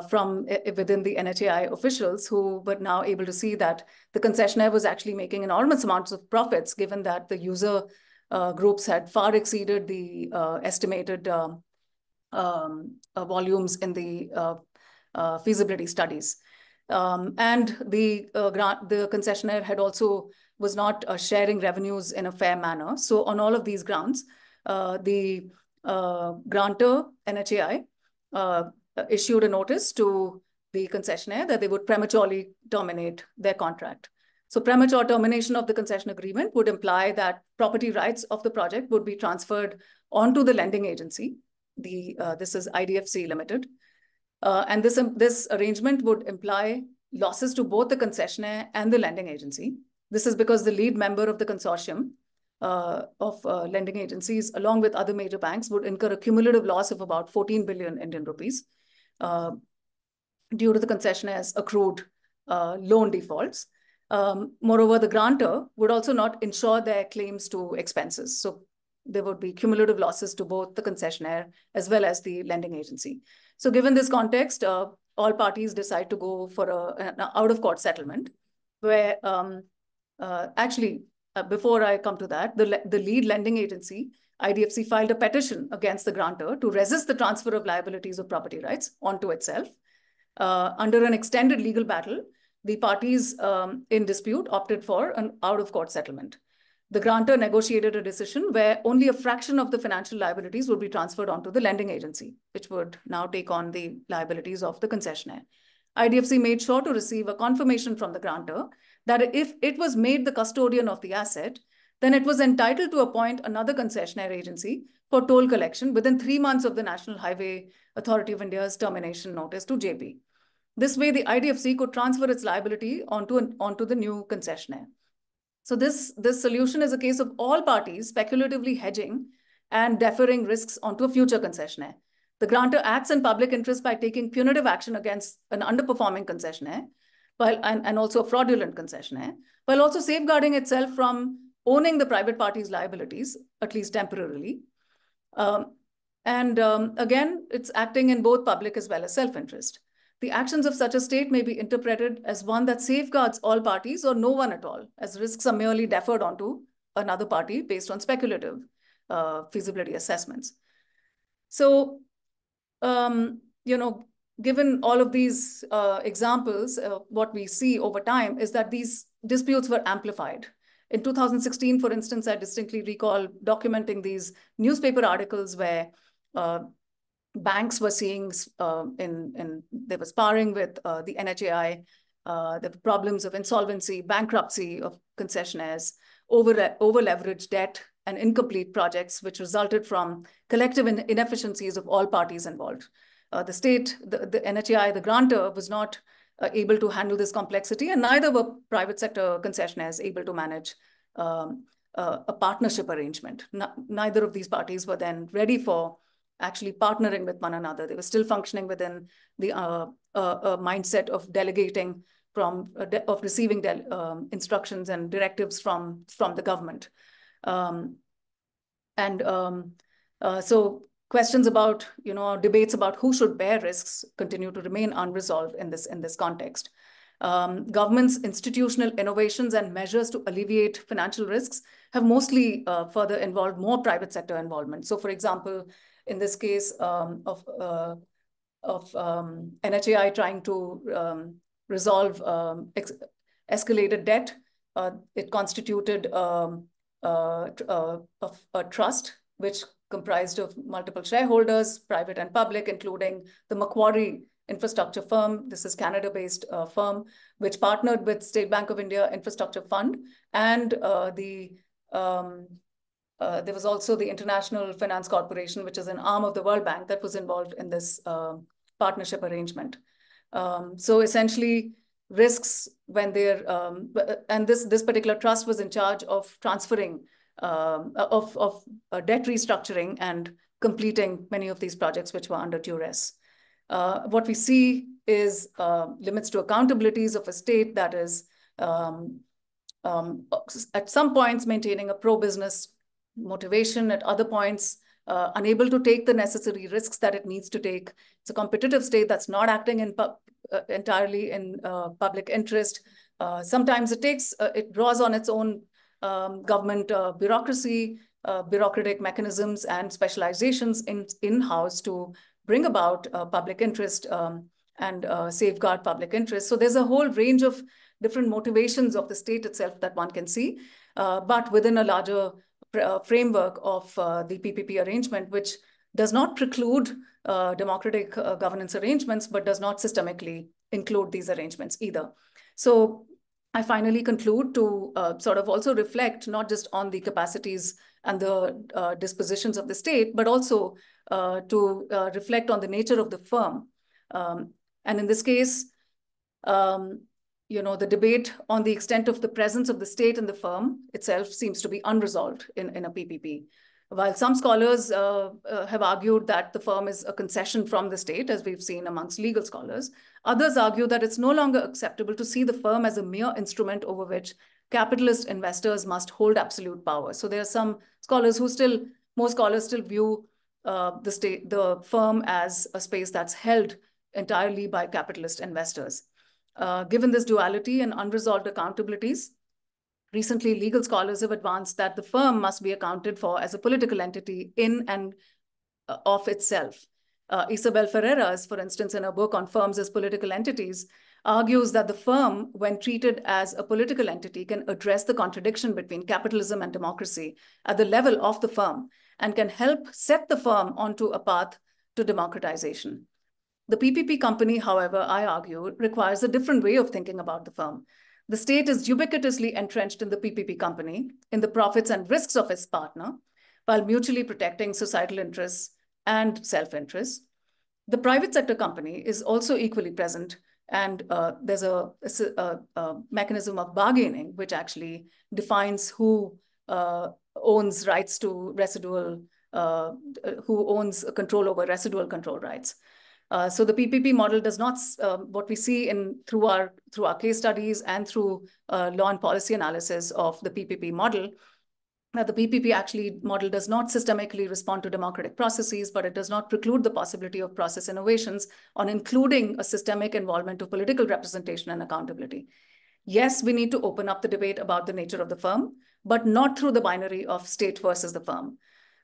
from within the NHAI officials, who were now able to see that the concessionaire was actually making enormous amounts of profits, given that the user groups had far exceeded the estimated volumes in the feasibility studies. And the concessionaire had also was not sharing revenues in a fair manner. So on all of these grounds, the grantor, NHAI, issued a notice to the concessionaire that they would prematurely terminate their contract. So premature termination of the concession agreement would imply that property rights of the project would be transferred onto the lending agency. This is IDFC Limited. And this arrangement would imply losses to both the concessionaire and the lending agency. This is because the lead member of the consortium of lending agencies, along with other major banks, would incur a cumulative loss of about 14 billion Indian rupees due to the concessionaire's accrued loan defaults. Moreover, the grantor would also not insure their claims to expenses. So there would be cumulative losses to both the concessionaire as well as the lending agency. So given this context, all parties decide to go for an out-of-court settlement, where before I come to that, the lead lending agency, IDFC, filed a petition against the grantor to resist the transfer of liabilities of property rights onto itself. Under an extended legal battle, the parties in dispute opted for an out-of-court settlement. The grantor negotiated a decision where only a fraction of the financial liabilities would be transferred onto the lending agency, which would now take on the liabilities of the concessionaire. IDFC made sure to receive a confirmation from the grantor that if it was made the custodian of the asset, then it was entitled to appoint another concessionaire agency for toll collection within 3 months of the National Highway Authority of India's termination notice to JP. This way, the IDFC could transfer its liability onto the new concessionaire. So this solution is a case of all parties speculatively hedging and deferring risks onto a future concessionaire. The grantor acts in public interest by taking punitive action against an underperforming concessionaire, and also a fraudulent concessionaire, while also safeguarding itself from owning the private party's liabilities, at least temporarily. Again, it's acting in both public as well as self-interest. The actions of such a state may be interpreted as one that safeguards all parties or no one at all, as risks are merely deferred onto another party based on speculative feasibility assessments. So, given all of these examples, what we see over time is that these disputes were amplified. In 2016, for instance, I distinctly recall documenting these newspaper articles where banks were seeing they were sparring with the NHAI, the problems of insolvency, bankruptcy of concessionaires, over-leveraged debt, and incomplete projects, which resulted from collective inefficiencies of all parties involved. The state, the NHAI, the grantor, was not able to handle this complexity, and neither were private sector concessionaires able to manage a partnership arrangement. Neither of these parties were then ready for actually partnering with one another. They were still functioning within the mindset of delegating of receiving instructions and directives from the government. So questions about, debates about who should bear risks continue to remain unresolved in this context. Government's institutional innovations and measures to alleviate financial risks have mostly further involved more private sector involvement. So, for example, in this case of NHAI trying to resolve escalated debt, it constituted a trust which comprised of multiple shareholders, private and public, including the Macquarie infrastructure firm. This is Canada-based firm, which partnered with State Bank of India Infrastructure Fund. And there was also the International Finance Corporation, which is an arm of the World Bank that was involved in this partnership arrangement. So essentially, risks when they're, and this particular trust was in charge of transferring, of debt restructuring and completing many of these projects which were under duress. What we see is limits to accountabilities of a state that is at some points maintaining a pro-business motivation, at other points unable to take the necessary risks that it needs to take. It's a competitive state that's not acting in entirely in public interest. Sometimes it draws on its own government bureaucracy, bureaucratic mechanisms and specializations in-house to bring about public interest and safeguard public interest. So there's a whole range of different motivations of the state itself that one can see, but within a larger framework of the PPP arrangement, which does not preclude democratic governance arrangements, but does not systemically include these arrangements either. So I finally conclude to sort of also reflect not just on the capacities and the dispositions of the state, but also to reflect on the nature of the firm. And in this case, the debate on the extent of the presence of the state in the firm itself seems to be unresolved in a PPP. While some scholars have argued that the firm is a concession from the state, as we've seen amongst legal scholars, others argue that it's no longer acceptable to see the firm as a mere instrument over which capitalist investors must hold absolute power. So there are some scholars who most scholars still view the firm as a space that's held entirely by capitalist investors. Given this duality and unresolved accountabilities, recently legal scholars have advanced that the firm must be accounted for as a political entity in and of itself. Isabel Ferreras, for instance, in her book on firms as political entities, argues that the firm, when treated as a political entity, can address the contradiction between capitalism and democracy at the level of the firm and can help set the firm onto a path to democratization. The PPP company, however, I argue, requires a different way of thinking about the firm. The state is ubiquitously entrenched in the PPP company, in the profits and risks of its partner, while mutually protecting societal interests and self-interest. The private sector company is also equally present, and there's a mechanism of bargaining which actually defines who owns rights to residual, who owns control over residual control rights. So the PPP model does not, what we see through our case studies and through law and policy analysis of the PPP model, the PPP model does not systemically respond to democratic processes, but it does not preclude the possibility of process innovations on including a systemic involvement of political representation and accountability. Yes, we need to open up the debate about the nature of the firm, but not through the binary of state versus the firm.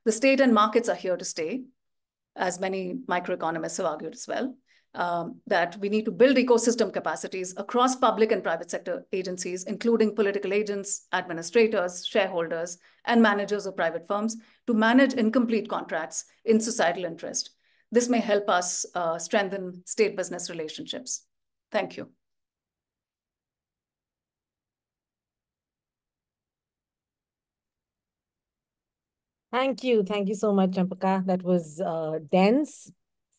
The state and markets are here to stay, as many microeconomists have argued as well, that we need to build ecosystem capacities across public and private sector agencies, including political agents, administrators, shareholders, and managers of private firms to manage incomplete contracts in societal interest. This may help us strengthen state-business relationships. Thank you. Thank you. Thank you so much, Champaka. That was dense.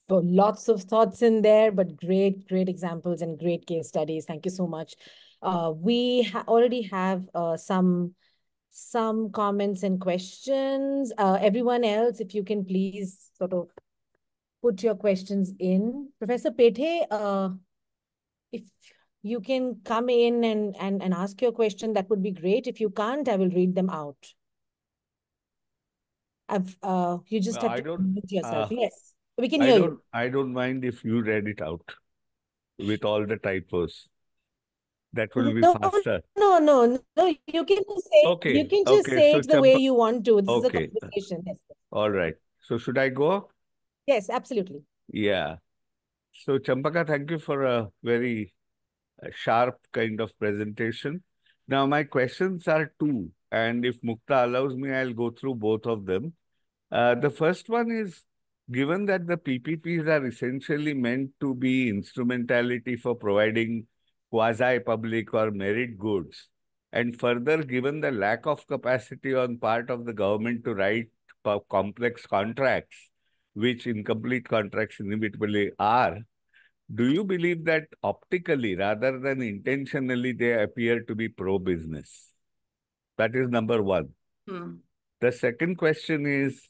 So lots of thoughts in there, but great, great examples and great case studies. Thank you so much. We already have some some comments and questions. Everyone else, if you can please sort of put your questions in. Professor Pethe, if you can come in and ask your question, that would be great. If you can't, I will read them out. You just have I to don't. unmute yourself. Yes, we can I hear don't. you. I don't mind if you read it out with all the typos. That will be No, faster. no. You can just say Okay. So it the way Champa. you want to. This is a Okay. conversation. Yes. All right. So should I go? Yes, absolutely. Yeah. So Champaka, thank you for a very sharp kind of presentation. Now my questions are two, and if Mukta allows me, I'll go through both of them. The first one is, given that the PPPs are essentially meant to be instrumentality for providing quasi-public or merit goods, and further, given the lack of capacity on part of the government to write complex contracts, which incomplete contracts inevitably are, do you believe that optically, rather than intentionally, they appear to be pro-business? That is number one. Hmm. The second question is,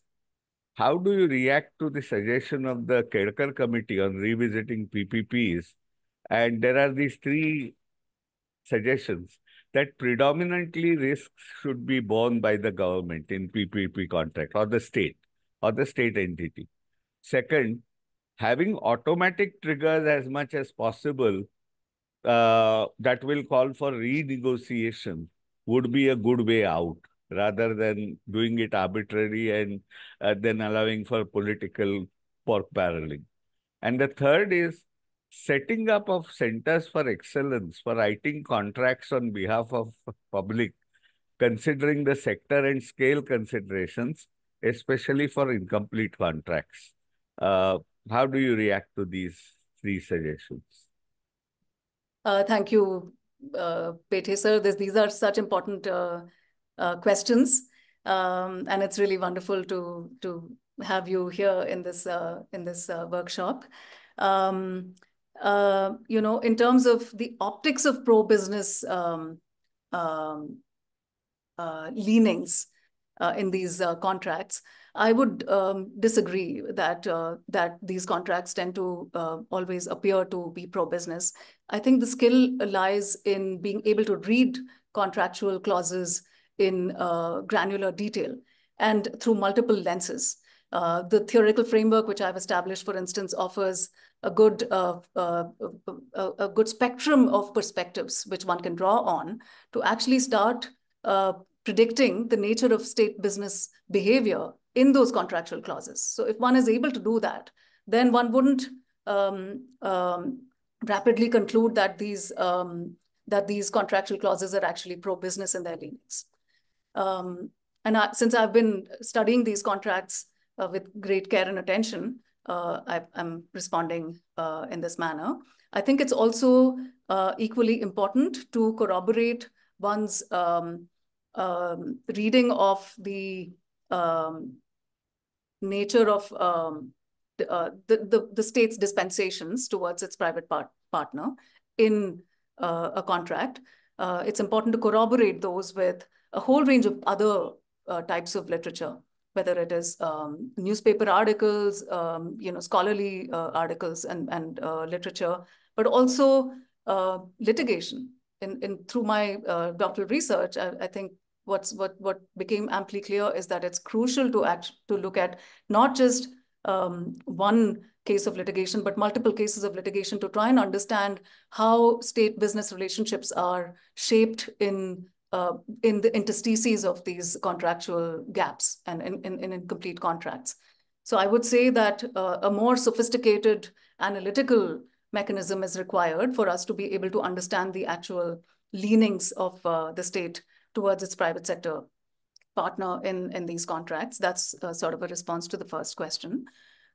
how do you react to the suggestion of the Kedkar Committee on revisiting PPPs? And there are these three suggestions that predominantly risks should be borne by the government in PPP contract or the state entity. Second, having automatic triggers as much as possible that will call for renegotiation would be a good way out rather than doing it arbitrary and then allowing for political pork barreling. And the third is setting up of centers for excellence for writing contracts on behalf of public, considering the sector and scale considerations, especially for incomplete contracts. Uh, how do you react to these three suggestions? Thank you, Pethe sir. These are such important questions, and it's really wonderful to have you here in this workshop. In terms of the optics of pro-business um, leanings in these contracts, I would disagree that these contracts tend to always appear to be pro-business. I think the skill lies in being able to read contractual clauses in granular detail and through multiple lenses. The theoretical framework which I've established, for instance, offers a good spectrum of perspectives which one can draw on to actually start predicting the nature of state business behavior in those contractual clauses. So if one is able to do that, then one wouldn't rapidly conclude that these contractual clauses are actually pro-business in their leanings. Since I've been studying these contracts with great care and attention, I'm responding in this manner. I think it's also equally important to corroborate one's reading of the nature of the state's dispensations towards its private partner in a contract. It's important to corroborate those with a whole range of other types of literature, whether it is newspaper articles, scholarly articles and literature, but also litigation. Through my doctoral research, I think what became amply clear is that it's crucial to look at not just one case of litigation, but multiple cases of litigation to try and understand how state business relationships are shaped in the interstices of these contractual gaps and in incomplete contracts. So I would say that a more sophisticated analytical mechanism is required for us to be able to understand the actual leanings of the state towards its private sector partner in these contracts. That's sort of a response to the first question.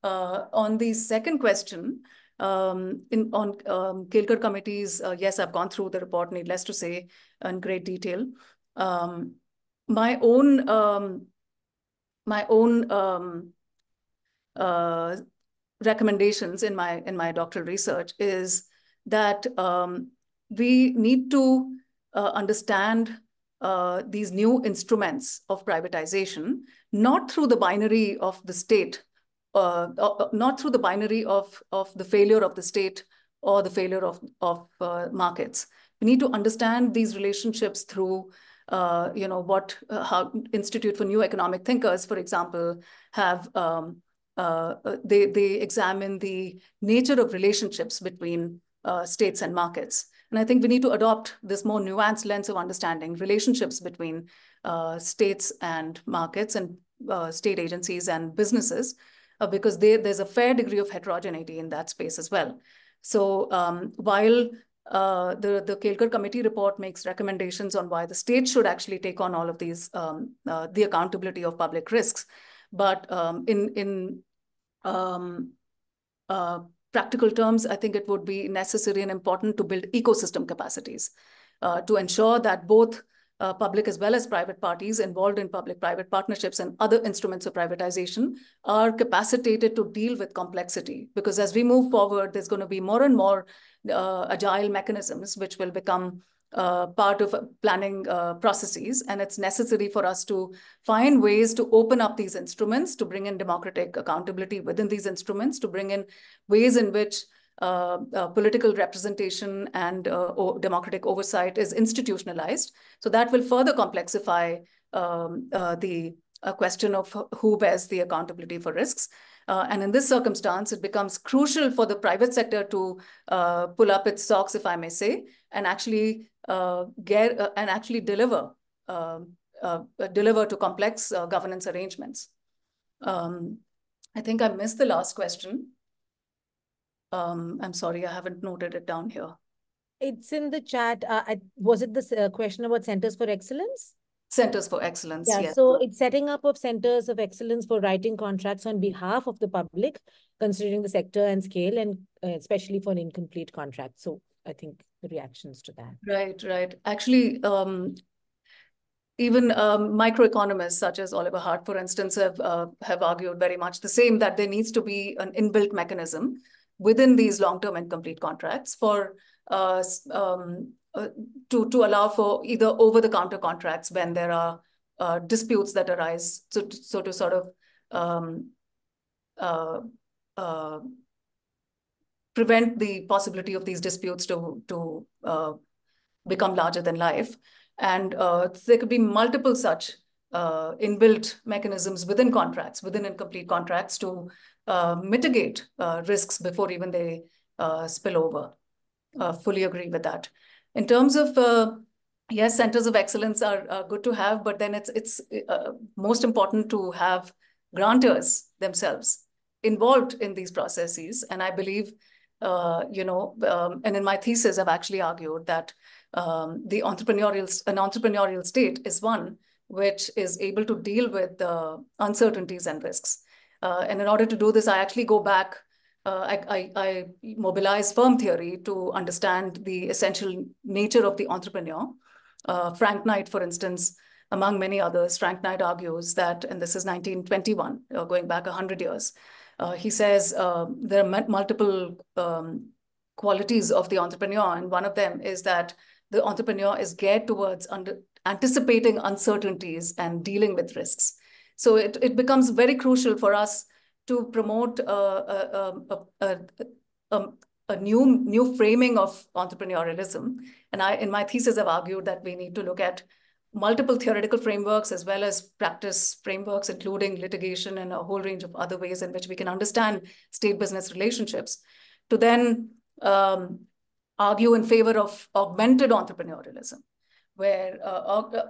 On the second question, on Kelkar committees, yes, I've gone through the report, needless to say, in great detail. My own recommendations in my doctoral research is that we need to understand these new instruments of privatization, not through the binary of the state, not through the binary of the failure of the state or the failure of markets. We need to understand these relationships through, how Institute for New Economic Thinkers, for example, have they examine the nature of relationships between states and markets. And I think we need to adopt this more nuanced lens of understanding relationships between states and markets and state agencies and businesses, because there's a fair degree of heterogeneity in that space as well. So while the Kelkar Committee report makes recommendations on why the state should actually take on all of these, the accountability of public risks, but in practical terms, I think it would be necessary and important to build ecosystem capacities to ensure that both public as well as private parties involved in public-private partnerships and other instruments of privatization are capacitated to deal with complexity. Because as we move forward, there's going to be more and more agile mechanisms which will become part of planning processes. And it's necessary for us to find ways to open up these instruments, to bring in democratic accountability within these instruments, to bring in ways in which political representation and democratic oversight is institutionalized. So that will further complexify the question of who bears the accountability for risks. And in this circumstance, it becomes crucial for the private sector to pull up its socks, if I may say, and actually deliver to complex governance arrangements. I think I missed the last question. I'm sorry, I haven't noted it down here. It's in the chat. Was it the question about Centers for Excellence? Centers for Excellence, Yeah, yes. so it's setting up of Centers of Excellence for writing contracts on behalf of the public, considering the sector and scale, and especially for an incomplete contract. So I think the reactions to that. Right. Actually, even microeconomists such as Oliver Hart, for instance, have argued very much the same, that there needs to be an inbuilt mechanism within these long-term incomplete contracts for to allow for either over-the-counter contracts when there are disputes that arise. So to sort of prevent the possibility of these disputes to become larger than life. And there could be multiple such inbuilt mechanisms within contracts, within incomplete contracts, to mitigate risks before even they spill over. Fully agree with that. In terms of, yes, centers of excellence are good to have, but then it's most important to have grantors themselves involved in these processes. And I believe, and in my thesis, I've actually argued that an entrepreneurial state is one which is able to deal with uncertainties and risks. And in order to do this, I actually go back. I mobilize firm theory to understand the essential nature of the entrepreneur. Frank Knight, for instance, among many others, Frank Knight argues that, and this is 1921, going back 100 years, he says there are multiple qualities of the entrepreneur, and one of them is that the entrepreneur is geared towards anticipating uncertainties and dealing with risks. So it becomes very crucial for us to promote a new framing of entrepreneurialism. And in my thesis, I've argued that we need to look at multiple theoretical frameworks as well as practice frameworks, including litigation and a whole range of other ways in which we can understand state-business relationships, to then argue in favor of augmented entrepreneurialism, where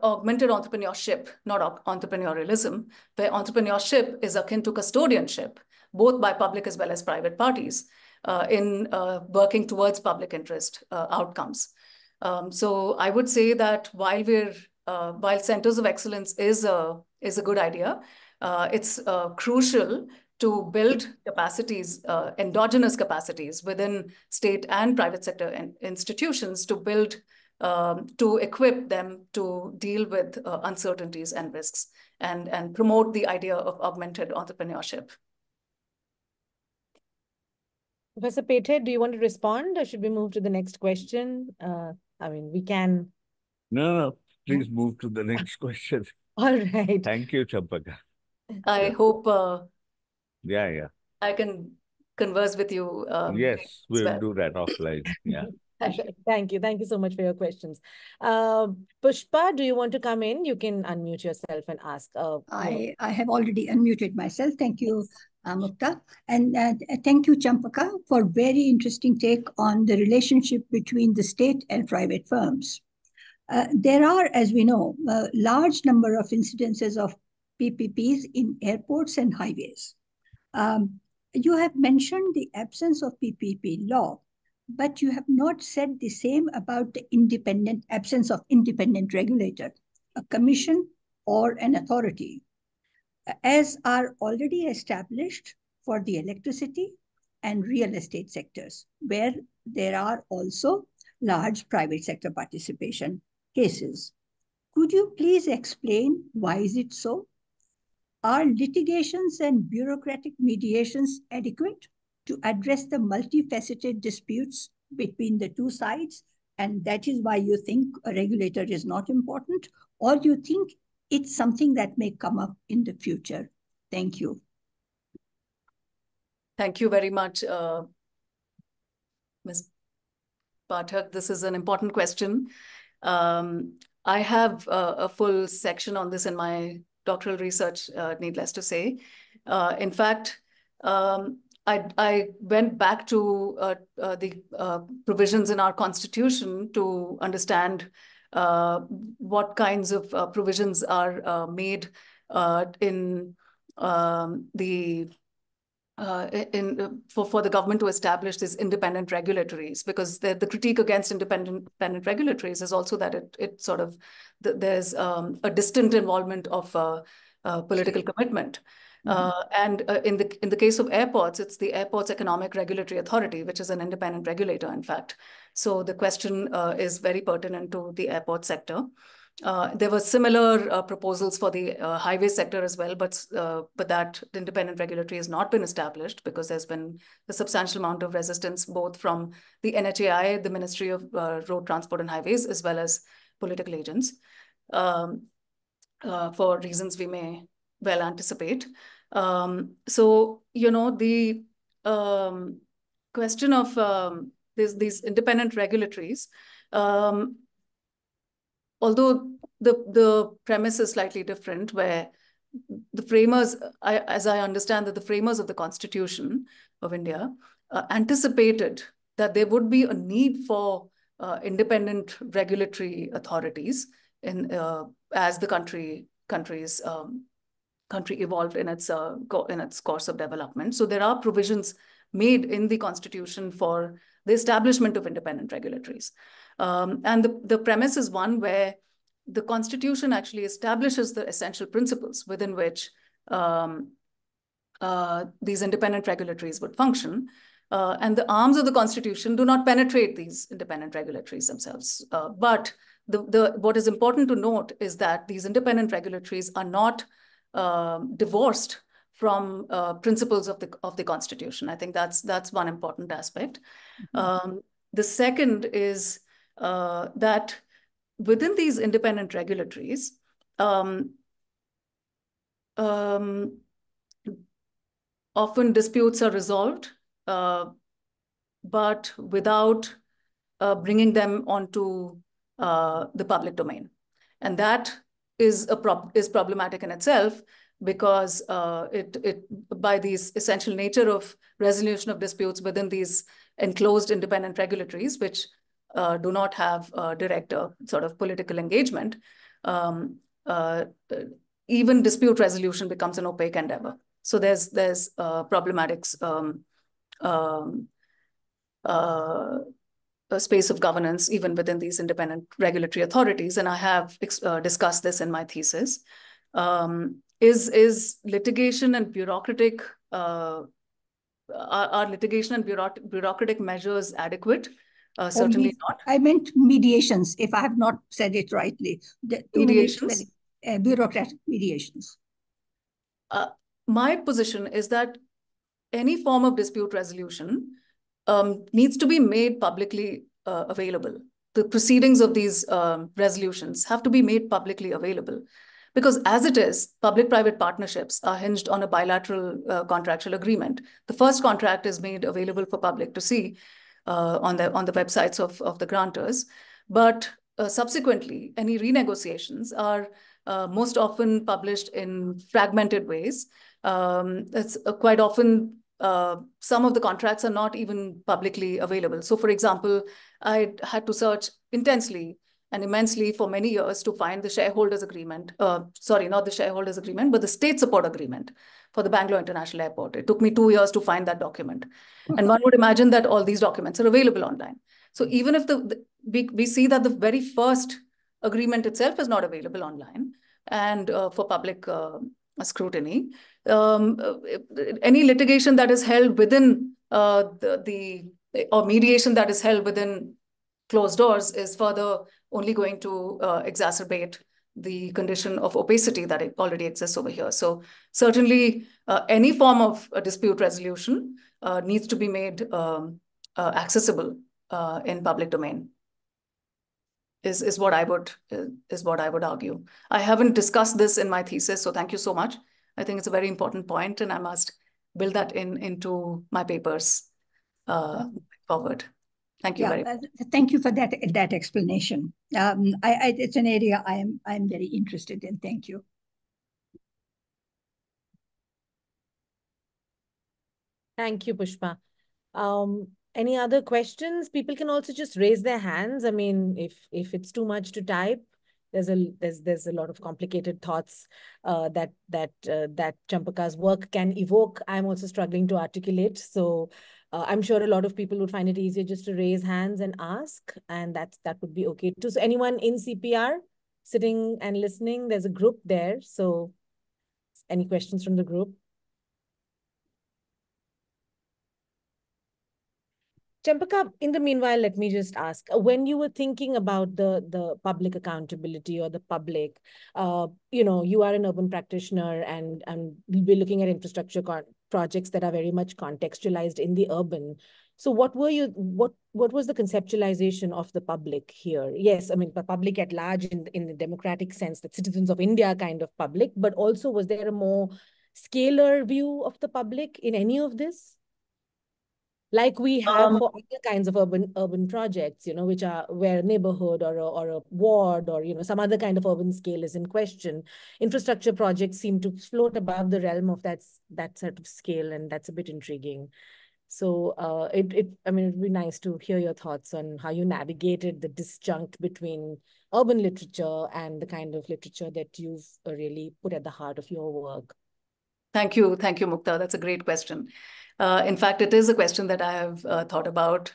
augmented entrepreneurship, not entrepreneurialism, where entrepreneurship is akin to custodianship, both by public as well as private parties, in working towards public interest outcomes. So I would say that while centers of excellence is a good idea, it's crucial to build capacities, endogenous capacities within state and private sector institutions to build, to equip them to deal with uncertainties and risks, and promote the idea of augmented entrepreneurship. Professor Pete, do you want to respond, or should we move to the next question? I mean, we can. No. please move to the next question. All right. Thank you, Champaka. I Yeah. hope Yeah. I can converse with you Yes, as we'll well. do that offline. Yeah. Thank you. Thank you so much for your questions. Pushpa, do you want to come in? You can unmute yourself and ask. I have already unmuted myself. Thank you, Mukta. And thank you, Champaka, for very interesting take on the relationship between the state and private firms. There are, as we know, a large number of incidences of PPPs in airports and highways. You have mentioned the absence of PPP law, but you have not said the same about the absence of independent regulator, a commission, or an authority, as are already established for the electricity and real estate sectors, where there are also large private sector participation cases. Could you please explain why is it so? Are litigations and bureaucratic mediations adequate to address the multifaceted disputes between the two sides? And that is why you think a regulator is not important, or you think it's something that may come up in the future? Thank you. Thank you very much, Ms. Pathak. This is an important question. I have a full section on this in my doctoral research, needless to say. In fact, I went back to the provisions in our constitution to understand what kinds of provisions are made in the for the government to establish these independent regulatories, because the critique against independent regulatories is also that it sort of there's a distant involvement of political commitment. And in the case of airports, it's the Airports Economic Regulatory Authority, which is an independent regulator, in fact. So the question is very pertinent to the airport sector. There were similar proposals for the highway sector as well, but that independent regulatory has not been established because there's been a substantial amount of resistance both from the NHAI, the Ministry of Road Transport and Highways, as well as political agents, for reasons we may well anticipate. So, you know, the question of these independent regulatories, although the premise is slightly different, where the framers, as I understand that the framers of the Constitution of India anticipated that there would be a need for independent regulatory authorities in as the country evolved in its course of development. So there are provisions made in the Constitution for the establishment of independent regulatories. And the premise is one where the Constitution actually establishes the essential principles within which these independent regulatories would function. And the arms of the Constitution do not penetrate these independent regulatories themselves. But what is important to note is that these independent regulatories are not divorced from principles of the Constitution. I think that's one important aspect. The second is that within these independent regulatories, often disputes are resolved, but without bringing them onto the public domain. And that is problematic in itself, because by the essential nature of resolution of disputes within these enclosed independent regulatories, which do not have direct sort of political engagement, even dispute resolution becomes an opaque endeavor. So there's problematics, a space of governance even within these independent regulatory authorities, and I have discussed this in my thesis. Is litigation and bureaucratic are litigation and bureaucratic measures adequate? Certainly not. I meant mediations, if I have not said it rightly. Mediations? Bureaucratic mediations. My position is that any form of dispute resolution needs to be made publicly available. the proceedings of these resolutions have to be made publicly available. Because as it is, public-private partnerships are hinged on a bilateral contractual agreement. The first contract is made available for public to see on the websites of the grantors. But subsequently, any renegotiations are most often published in fragmented ways. It's quite often some of the contracts are not even publicly available. So, for example, I had to search intensely and immensely for many years to find the shareholders agreement. Sorry, not the shareholders agreement, but the state support agreement for the Bangalore International Airport. It took me 2 years to find that document. And one would imagine that all these documents are available online. So even if we see that the very first agreement itself is not available online and for public scrutiny, any litigation that is held within or mediation that is held within closed doors is further only going to exacerbate the condition of opacity that already exists over here. So certainly any form of dispute resolution needs to be made accessible in public domain. Is what I would argue. I haven't discussed this in my thesis, so thank you so much. I think it's a very important point, and I must build that into my papers forward. Thank you very much. Thank you for that explanation. It's an area I'm very interested in. Thank you. Thank you, Pushpa. Any other questions? People can also just raise their hands. I mean, if it's too much to type, there's a lot of complicated thoughts that Champaka's work can evoke. I'm also struggling to articulate. So I'm sure a lot of people would find it easier just to raise hands and ask, and that would be okay too. So anyone in CPR sitting and listening, there's a group there. So any questions from the group? Champaka, in the meanwhile, let me just ask, when you were thinking about the public accountability or the public, you are an urban practitioner and we'll be looking at infrastructure projects that are very much contextualized in the urban. So what was the conceptualization of the public here? Yes, I mean, the public at large in the democratic sense, the citizens of India kind of public, but also was there a more scalar view of the public in any of this? Like we have for other kinds of urban projects, which are where a neighborhood or a ward or, some other kind of urban scale is in question. Infrastructure projects seem to float above the realm of that sort of scale, and that's a bit intriguing. So I mean, it'd be nice to hear your thoughts on how you navigated the disjunct between urban literature and the kind of literature that you've really put at the heart of your work. Thank you, Mukta. That's a great question. In fact, it is a question that I have thought about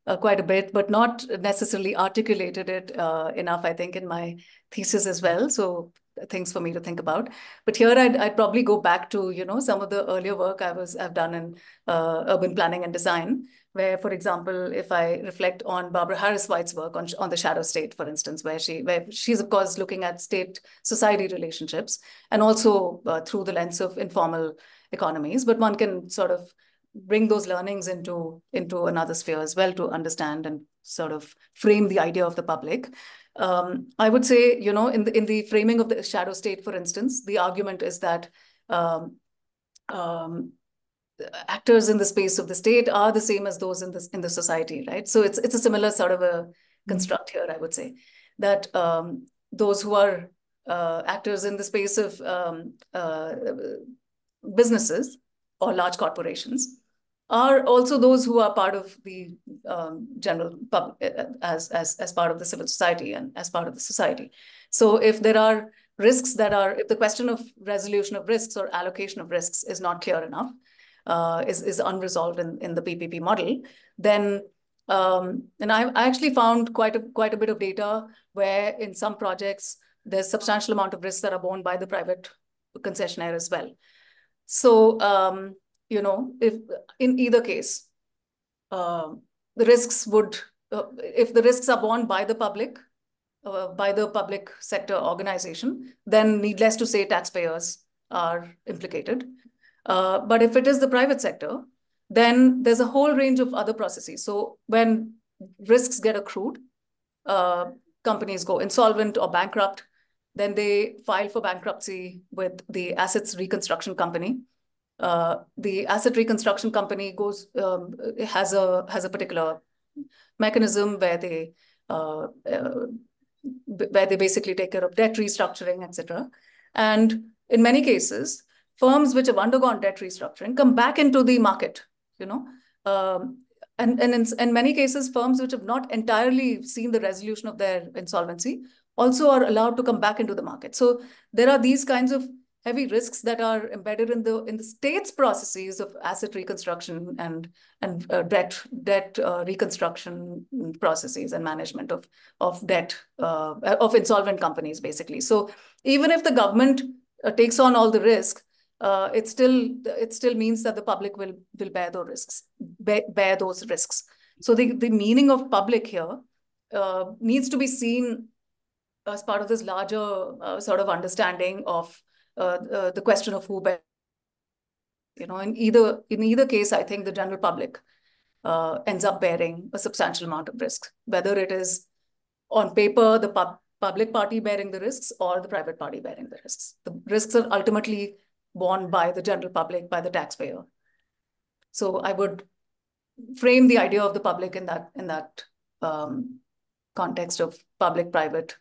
quite a bit, but not necessarily articulated it enough, I think, in my thesis as well. So things for me to think about. But here I'd probably go back to, some of the earlier work I've done in urban planning and design, where, for example, if I reflect on Barbara Harris-White's work on the shadow state, for instance, where she's, of course, looking at state-society relationships, and also through the lens of informal economies, but one can sort of bring those learnings into another sphere as well to understand and sort of frame the idea of the public. I would say, in the framing of the shadow state, for instance, the argument is that actors in the space of the state are the same as those in the society, right? So it's a similar sort of a construct here, I would say, that those who are actors in the space of businesses or large corporations are also those who are part of the general public as part of the civil society and as part of the society. So if there are risks if the question of resolution of risks or allocation of risks is not clear enough, is unresolved in the PPP model, then and I actually found quite a bit of data where in some projects there's substantial amount of risks that are borne by the private concessionaire as well. So if in either case, the risks if the risks are borne by the public sector organization, then needless to say, taxpayers are implicated. But if it is the private sector, then there's a whole range of other processes. So when risks get accrued, companies go insolvent or bankrupt, then they file for bankruptcy with the assets reconstruction company. The asset reconstruction company has a particular mechanism where they basically take care of debt restructuring, etc. And in many cases, firms which have undergone debt restructuring come back into the market, um, and in many cases, firms which have not entirely seen the resolution of their insolvency also are allowed to come back into the market. So there are these kinds of heavy risks that are embedded in the state's processes of asset reconstruction and debt reconstruction processes and management of debt of insolvent companies, basically. So even if the government takes on all the risk, it still means that the public will bear those risks. Bear those risks. So the meaning of public here needs to be seen as part of this larger sort of understanding of the question of who bears. In either case, I think the general public ends up bearing a substantial amount of risk, whether it is on paper the public party bearing the risks or the private party bearing the risks. The risks are ultimately borne by the general public, by the taxpayer. So I would frame the idea of the public in that context of public-private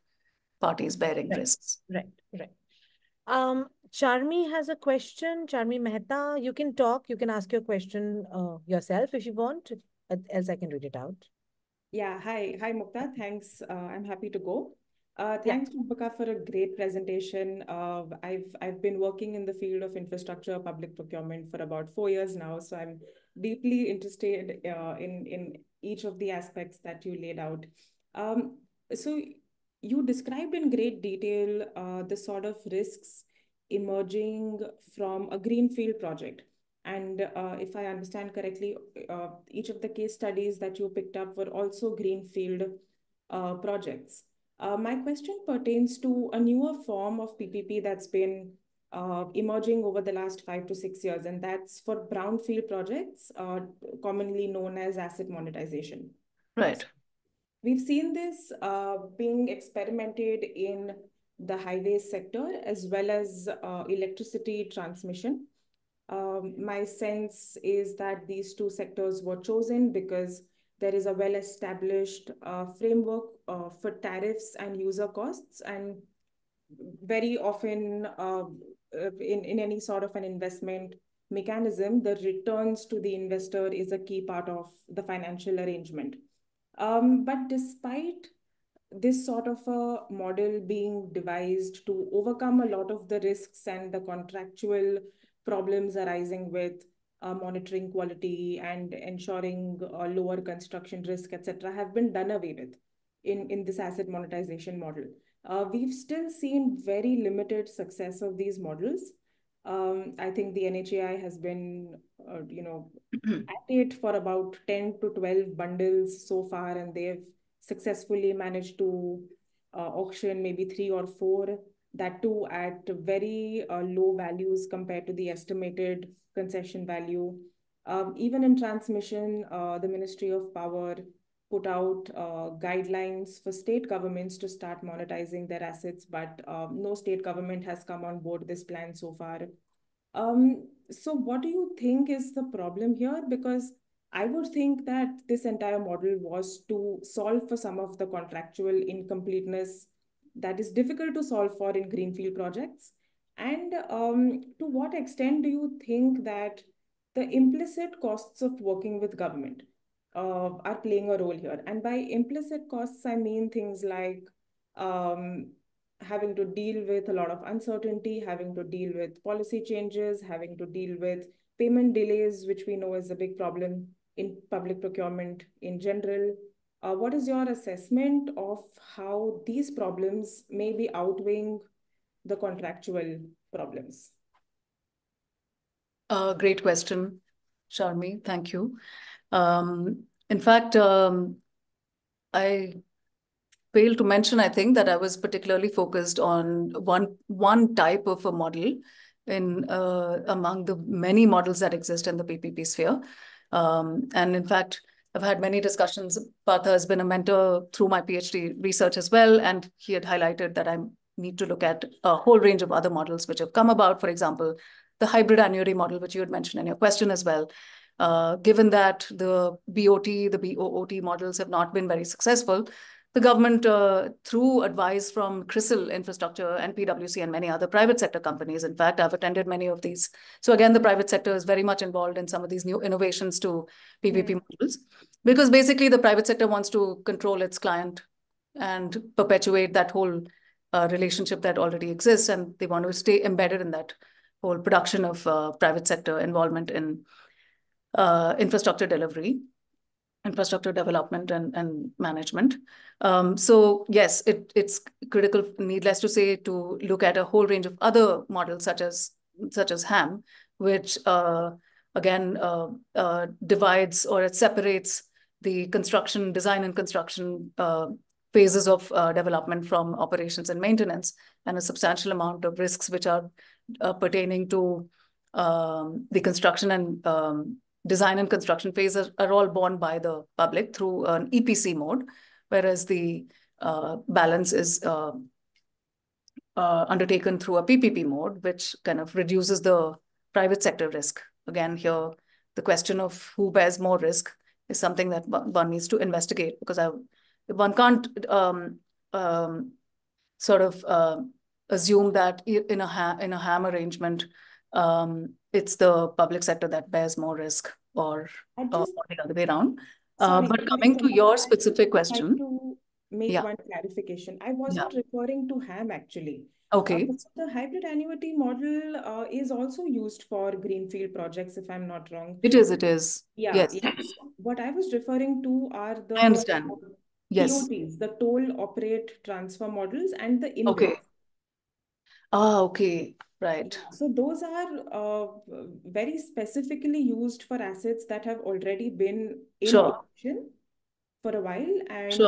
parties bearing risks. Right. Charmi has a question. Charmi Mehta, you can talk. You can ask your question yourself if you want. Else I can read it out. Yeah, hi Mukta. Thanks. I'm happy to go. Yeah. Thanks, Champaka, for a great presentation. I've been working in the field of infrastructure public procurement for about 4 years now, so I'm deeply interested in each of the aspects that you laid out. So you described in great detail the sort of risks emerging from a greenfield project. And if I understand correctly, each of the case studies that you picked up were also greenfield projects. My question pertains to a newer form of PPP that's been emerging over the last 5 to 6 years, and that's for brownfield projects, commonly known as asset monetization. Right. We've seen this being experimented in the highways sector as well as electricity transmission. My sense is that these two sectors were chosen because there is a well-established framework for tariffs and user costs, and very often in any sort of an investment mechanism, the returns to the investor is a key part of the financial arrangement. But despite this sort of a model being devised to overcome a lot of the risks and the contractual problems arising with monitoring quality and ensuring lower construction risk, etc., have been done away with in this asset monetization model. We've still seen very limited success of these models. I think the NHAI has been, at it for about 10 to 12 bundles so far, and they've successfully managed to auction maybe 3 or 4, that too at very low values compared to the estimated concession value. Even in transmission, the Ministry of Power put out guidelines for state governments to start monetizing their assets, but no state government has come on board this plan so far. So what do you think is the problem here? Because I would think that this entire model was to solve for some of the contractual incompleteness that is difficult to solve for in greenfield projects. And to what extent do you think that the implicit costs of working with government are playing a role here? And by implicit costs, I mean things like having to deal with a lot of uncertainty, having to deal with policy changes, having to deal with payment delays, which we know is a big problem in public procurement in general. What is your assessment of how these problems may be outweighing the contractual problems? Great question, Charmi. Thank you. In fact, I failed to mention, I think, that I was particularly focused on one type of a model among the many models that exist in the PPP sphere. And in fact, I've had many discussions. Partha has been a mentor through my PhD research as well, and he had highlighted that I need to look at a whole range of other models which have come about. For example, the hybrid annuity model, which you had mentioned in your question as well. Given that the BOT, the BOOT models have not been very successful, the government, through advice from CRISIL Infrastructure and PwC and many other private sector companies, in fact, I've attended many of these. So again, the private sector is very much involved in some of these new innovations to PPP models, because basically the private sector wants to control its client and perpetuate that whole relationship that already exists, and they want to stay embedded in that whole production of private sector involvement in infrastructure delivery, infrastructure development and management. So yes, it's critical, needless to say, to look at a whole range of other models such as HAM, which again divides or it separates the construction, design and construction phases of development from operations and maintenance, and a substantial amount of risks which are pertaining to the construction and design and construction phases are all borne by the public through an EPC mode, whereas the balance is undertaken through a PPP mode, which kind of reduces the private sector risk. Again, here, the question of who bears more risk is something that one needs to investigate, because one can't sort of assume that in a HAM arrangement, it's the public sector that bears more risk, or the other way around. But coming to your specific question, I'd like to make one clarification. I wasn't referring to HAM actually. Okay. The hybrid annuity model is also used for greenfield projects, if I'm not wrong. It is. It is. Yeah. Yes. Yes. What I was referring to are the I understand. Yes. TOTs, the toll operate transfer models, and the InvIT. Okay. Ah, okay. Right. So those are very specifically used for assets that have already been in operation for a while, and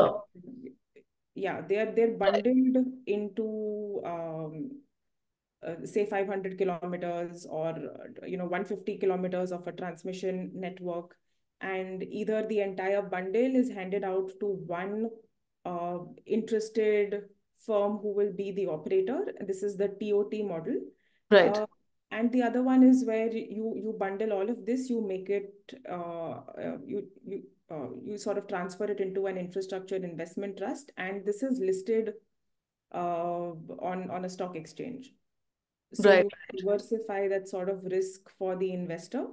yeah, they're bundled into say 500 kilometers or 150 kilometers of a transmission network, and either the entire bundle is handed out to one interested firm who will be the operator. This is the TOT model. Right. And the other one is where you bundle all of this, you make it you sort of transfer it into an infrastructure investment trust, and this is listed on a stock exchange. So you diversify that sort of risk for the investor.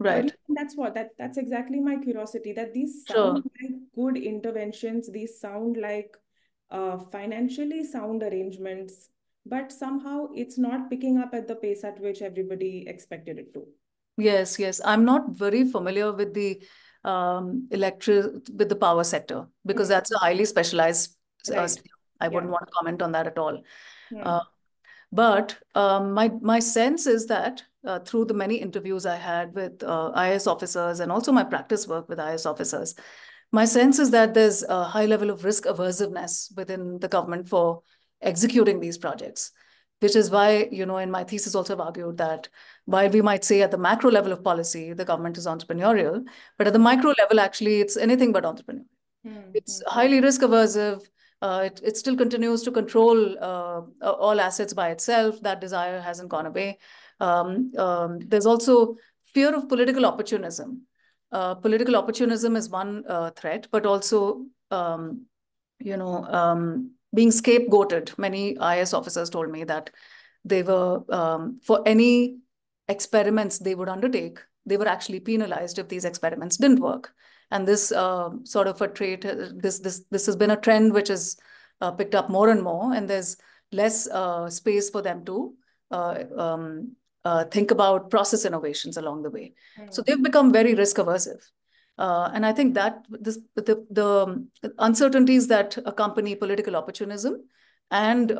Right. That's exactly my curiosity, that these sound like good interventions, these sound like financially sound arrangements, but somehow it's not picking up at the pace at which everybody expected it to. Yes, yes. I'm not very familiar with the with the power sector, because that's a highly specialized I wouldn't want to comment on that at all. But my sense is that through the many interviews I had with IAS officers and also my practice work with IAS officers, my sense is that there's a high level of risk aversiveness within the government for executing these projects, which is why, in my thesis also I've argued that while we might say at the macro level of policy, the government is entrepreneurial, but at the micro level, actually, it's anything but entrepreneurial. It's highly risk aversive. It still continues to control all assets by itself. That desire hasn't gone away. There's also fear of political opportunism. Political opportunism is one threat, but also, being scapegoated. Many IAS officers told me that they were, for any experiments they would undertake, they were actually penalized if these experiments didn't work. And this sort of a trait, this has been a trend which has picked up more and more, and there's less space for them to think about process innovations along the way. So they've become very risk aversive. And I think that the uncertainties that accompany political opportunism and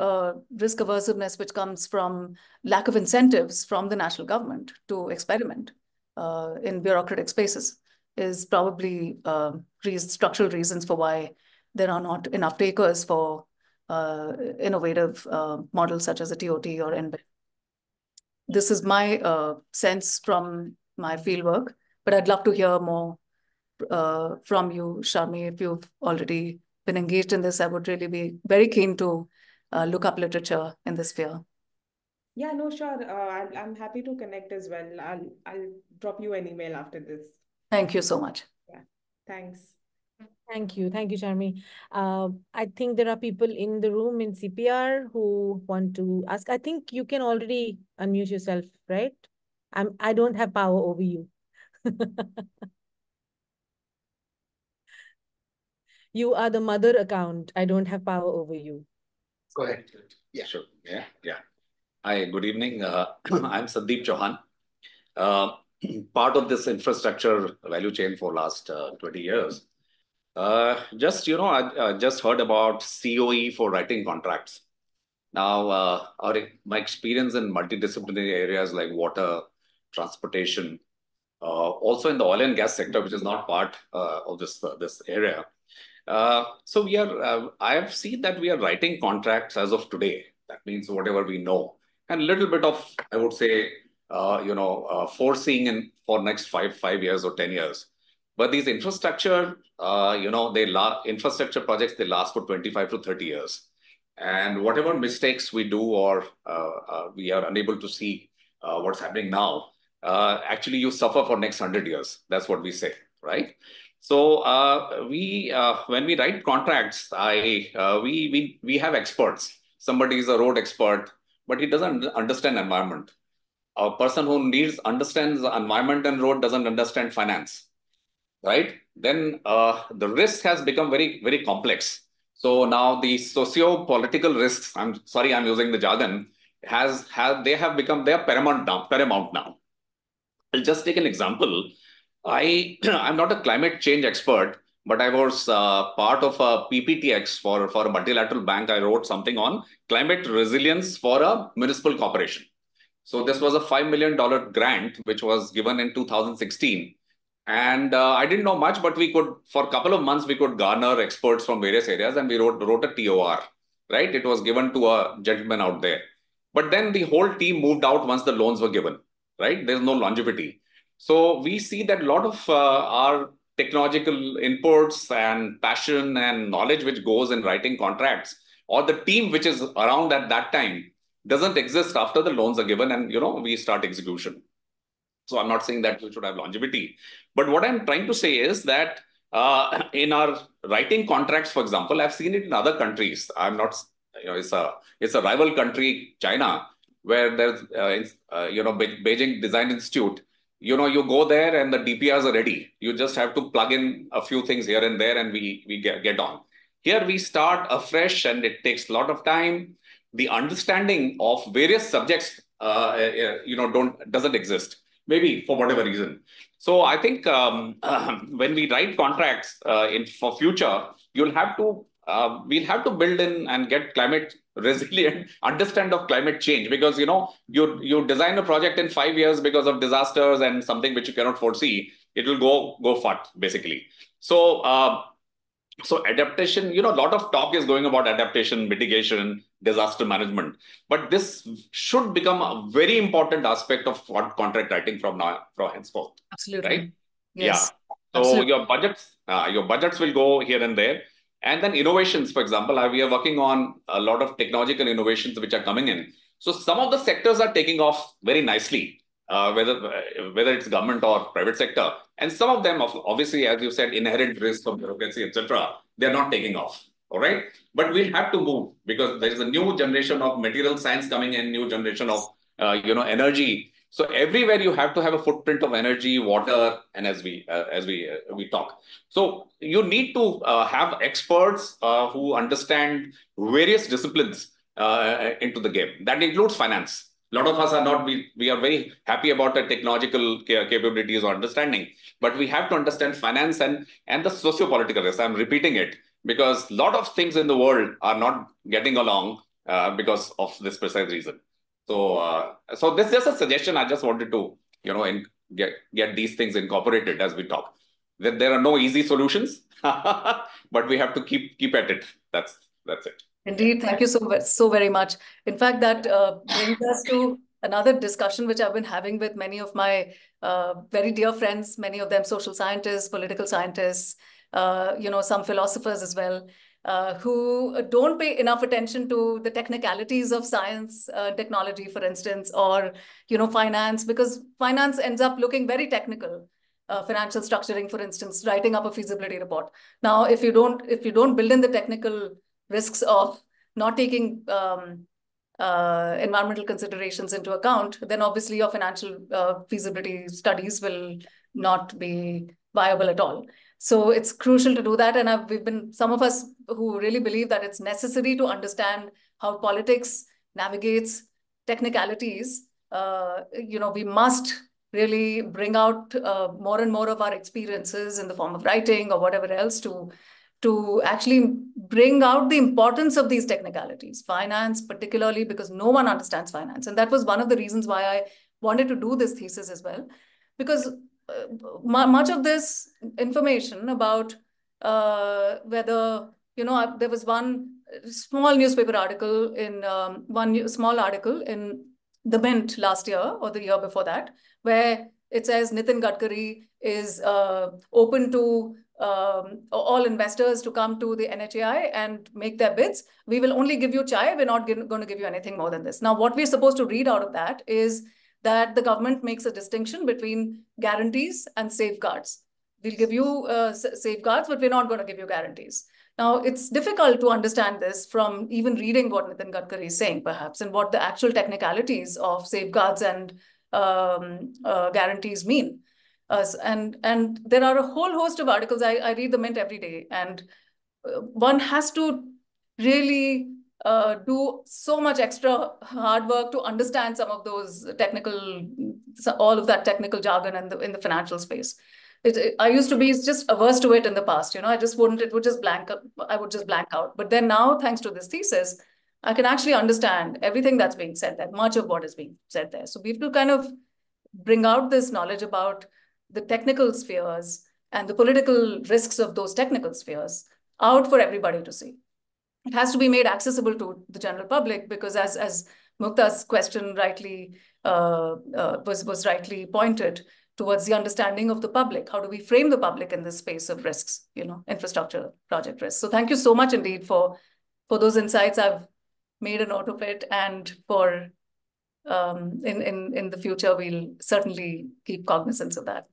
risk aversiveness, which comes from lack of incentives from the national government to experiment in bureaucratic spaces, is probably structural reasons for why there are not enough takers for innovative models such as a TOT or InvIT. This is my sense from my fieldwork, but I'd love to hear more from you, Shami. If you've already been engaged in this, I would really be very keen to look up literature in this sphere. Yeah, no, sure. I'm happy to connect as well. I'll drop you an email after this. Thank you so much. Yeah, thanks. Thank you. Thank you, Charmi. I think there are people in the room in CPR who want to ask. I think you can already unmute yourself, right? I don't have power over you. You are the mother account. I don't have power over you. Go ahead. Yeah, sure. Yeah. Hi, good evening. I'm Sandeep Chauhan. Part of this infrastructure value chain for last 20 years. I just heard about COE for writing contracts. Now, my experience in multidisciplinary areas like water, transportation, also in the oil and gas sector, which is not part of this area. So I have seen that we are writing contracts as of today. That means whatever we know, and a little bit of, I would say, foreseeing for next five years or 10 years. But these infrastructure, infrastructure projects, they last for 25 to 30 years. And whatever mistakes we do or we are unable to see what's happening now, actually you suffer for next 100 years. That's what we say, right? So when we write contracts, we have experts. Somebody is a road expert, but he doesn't understand environment. A person who understands the environment and road doesn't understand finance, right? Then the risk has become very, very complex. So now the socio-political risks, I'm sorry, I'm using the jargon, they have become paramount now. I'll just take an example. I'm not a climate change expert, but I was part of a PPTX for a multilateral bank. I wrote something on climate resilience for a municipal corporation. So this was a $5 million grant, which was given in 2016. And I didn't know much, but for a couple of months, we could garner experts from various areas, and we wrote a TOR, right? It was given to a gentleman out there. But then the whole team moved out once the loans were given, right? There's no longevity. So we see that a lot of our technological inputs and passion and knowledge which goes in writing contracts, or the team which is around at that time, doesn't exist after the loans are given and we start execution. So I'm not saying that we should have longevity, but what I'm trying to say is that in our writing contracts, for example, I've seen it in other countries. I'm not, it's a rival country, China, where there's Beijing Design Institute. You go there and the DPRs are ready. You just have to plug in a few things here and there, and we get on. Here we start afresh, and it takes a lot of time. The understanding of various subjects, doesn't exist, maybe for whatever reason. So I think when we write contracts for future, we'll have to build in and get climate resilient, understand of climate change, because you design a project in 5 years because of disasters and something which you cannot foresee, it will go fat basically. So adaptation, a lot of talk is going about adaptation, mitigation, disaster management, but this should become a very important aspect of contract writing from henceforth. Absolutely. Right? Yes. Yeah. So absolutely. your budgets will go here and there. And then innovations, for example, we are working on a lot of technological innovations which are coming in. So some of the sectors are taking off very nicely, whether it's government or private sector. And some of them, obviously, as you said, inherent risk of bureaucracy, etc., they're not taking off. All right. But we'll have to move because there is a new generation of material science coming in, new generation of energy. So everywhere you have to have a footprint of energy, water, and as we talk. So you need to have experts who understand various disciplines into the game. That includes finance. A lot of us are not, we are very happy about the technological capabilities or understanding, but we have to understand finance and the socio-political risk. I'm repeating it because a lot of things in the world are not getting along because of this precise reason. So this is just a suggestion. I just wanted to, get these things incorporated as we talk. There are no easy solutions, but we have to keep at it. That's it. Indeed, thank you so very much. In fact, that brings us to another discussion which I've been having with many of my very dear friends, many of them social scientists, political scientists, some philosophers as well, who don't pay enough attention to the technicalities of science, technology, for instance, or, finance, because finance ends up looking very technical. Financial structuring, for instance, writing up a feasibility report. Now, if you don't build in the technical risks of not taking environmental considerations into account, then obviously your financial feasibility studies will not be viable at all. So it's crucial to do that. And we've been, some of us who really believe that it's necessary to understand how politics navigates technicalities. We must really bring out more and more of our experiences in the form of writing or whatever else to actually bring out the importance of these technicalities, finance particularly, because no one understands finance. And that was one of the reasons why I wanted to do this thesis as well, because much of this information about whether, there was one small newspaper article in small article in the Mint last year or the year before that, where it says Nitin Gadkari is open to all investors to come to the NHAI and make their bids. We will only give you chai. We're not going to give you anything more than this. Now, what we're supposed to read out of that is that the government makes a distinction between guarantees and safeguards. We'll give you safeguards, but we're not going to give you guarantees. Now, it's difficult to understand this from even reading what Nitin Gadkari is saying, perhaps, and what the actual technicalities of safeguards and guarantees mean. And there are a whole host of articles. I read the Mint every day, and one has to really do so much extra hard work to understand some of those all of that technical jargon in the financial space. I used to be just averse to it in the past. I just wouldn't. It would just blank. I would just blank out. But then now, thanks to this thesis, I can actually understand everything that's being said there. Much of what is being said there. So we have to kind of bring out this knowledge about the technical spheres and the political risks of those technical spheres out for everybody to see. It has to be made accessible to the general public, because as Mukta's question rightly was rightly pointed towards the understanding of the public. How do we frame the public in this space of risks, infrastructure project risks? So thank you so much indeed for those insights. I've made a note of it, and for in the future, we'll certainly keep cognizance of that.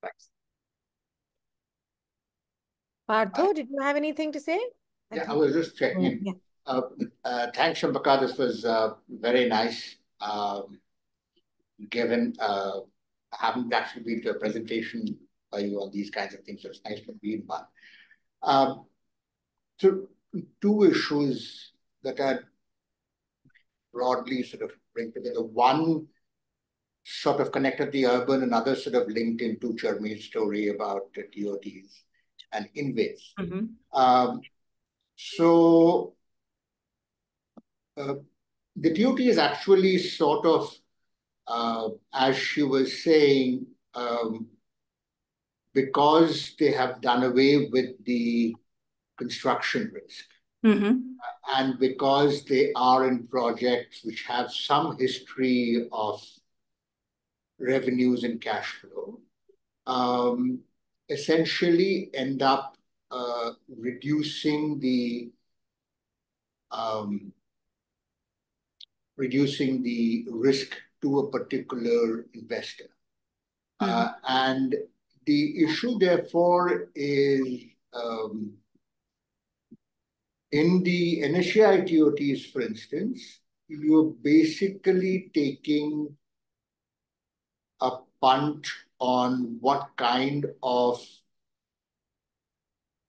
Thanks. Partho, did you have anything to say? I was just checking in. Yeah. Thanks, Champaka. This was very nice. Given haven't actually been to a presentation by you on these kinds of things, so it's nice to be in one. So two issues that are broadly sort of bring together. One sort of connected the urban, another sort of linked into Charmi's story about the TOTs and InvITs. So the TOT is actually sort of, as she was saying, because they have done away with the construction risk. And because they are in projects which have some history of revenues and cash flow, essentially end up reducing the risk to a particular investor. And the issue, therefore, is in the NHAI TOTs, for instance, you're basically taking a punt on what kind of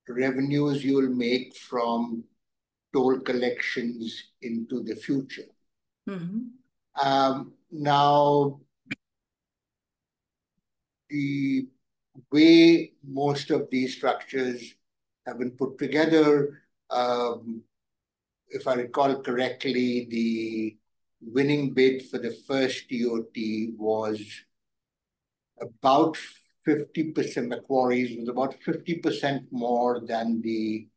revenues you'll make from toll collections into the future. Now, the way most of these structures have been put together, if I recall correctly, the winning bid for the first TOT was about 50%, Macquarie's was about 50% more than the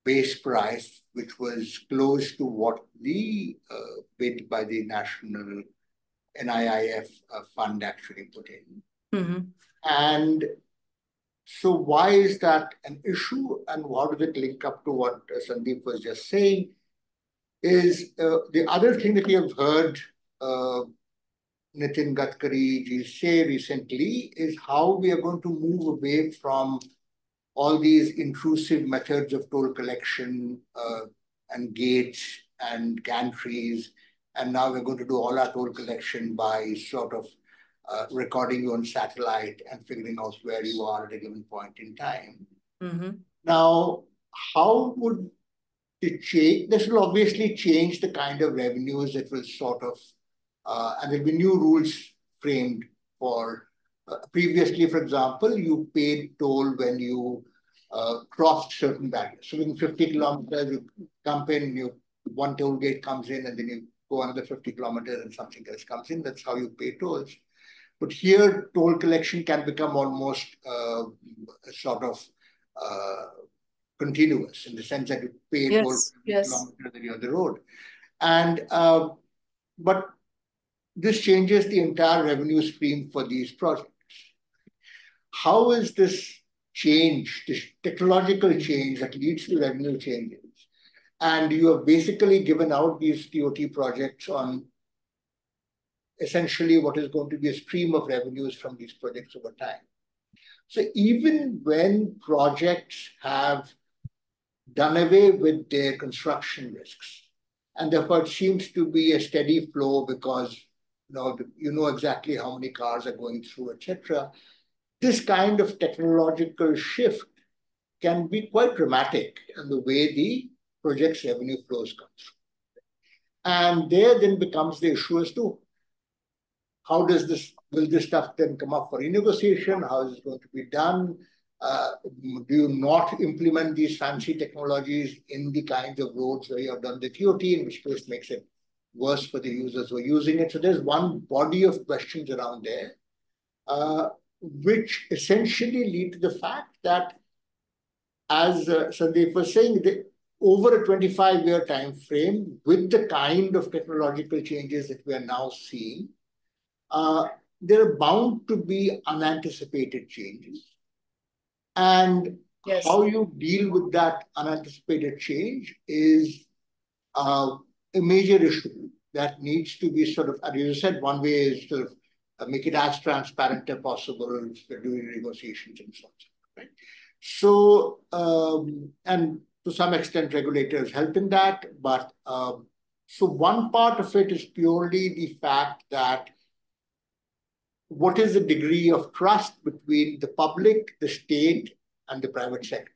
base price, which was close to what the bid by the National NIIF fund actually put in. And so why is that an issue, and how does it link up to what Sandeep was just saying? Is the other thing that we have heard Nitin Gadkari ji say recently is how we are going to move away from all these intrusive methods of toll collection and gates and gantries, and now we're going to do all our toll collection by sort of recording you on satellite and figuring out where you are at a given point in time. Now, how would it change? This will obviously change the kind of revenues that will sort of, and there'll be new rules framed for. Previously, for example, you paid toll when you crossed certain barriers. So within 50 kilometers, you come in, one toll gate comes in, and then you go another 50 kilometers and something else comes in. That's how you pay tolls. But here, toll collection can become almost sort of continuous in the sense that you pay toll for every kilometer that you're on the road. And but this changes the entire revenue stream for these projects. How is this change, this technological change that leads to revenue changes? And you have basically given out these TOT projects on essentially what is going to be a stream of revenues from these projects over time. So even when projects have done away with their construction risks, and therefore it seems to be a steady flow because you know exactly how many cars are going through, etc. This kind of technological shift can be quite dramatic in the way the project's revenue flows come through. And there then becomes the issue as to how will this stuff then come up for renegotiation? How is it going to be done? Do you not implement these fancy technologies in the kinds of roads where you have done the TOT, in which case makes it worse for the users who are using it? So there's one body of questions around there, which essentially lead to the fact that, as Sandeep was saying, over a 25-year time frame, with the kind of technological changes that we are now seeing, there are bound to be unanticipated changes. And how you deal with that unanticipated change is a major issue that needs to be sort of, as you said, one way is sort of make it as transparent as possible during negotiations and so on. Right? So, and to some extent, regulators help in that. But so one part of it is purely the fact that what is the degree of trust between the public, the state, and the private sector?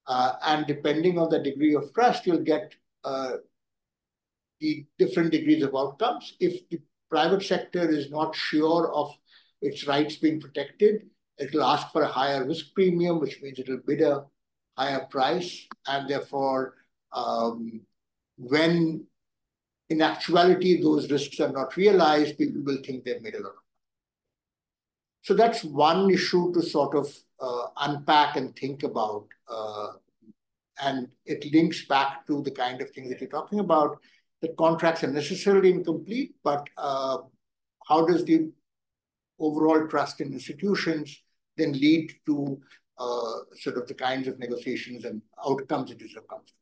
And depending on the degree of trust, you'll get the different degrees of outcomes. If the private sector is not sure of its rights being protected, it will ask for a higher risk premium, which means it will bid a higher price. And therefore, when in actuality those risks are not realized, people will think they've made a lot of money. So that's one issue to sort of unpack and think about. And it links back to the kind of things that you're talking about, that contracts are necessarily incomplete, but how does the overall trust in institutions then lead to sort of the kinds of negotiations and outcomes that you have come through?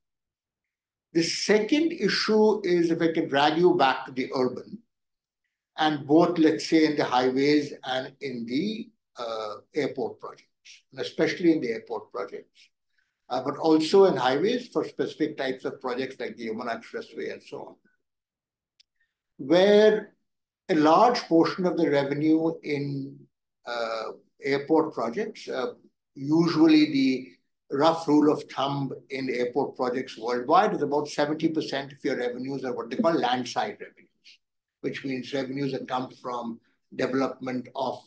The second issue is, if I can drag you back to the urban, and both, let's say, in the highways and in the airport projects, and especially in the airport projects, but also in highways for specific types of projects like the Yamuna Expressway and so on, where a large portion of the revenue in airport projects, usually the rough rule of thumb in airport projects worldwide is about 70% of your revenues are what they call landside revenues, which means revenues that come from development of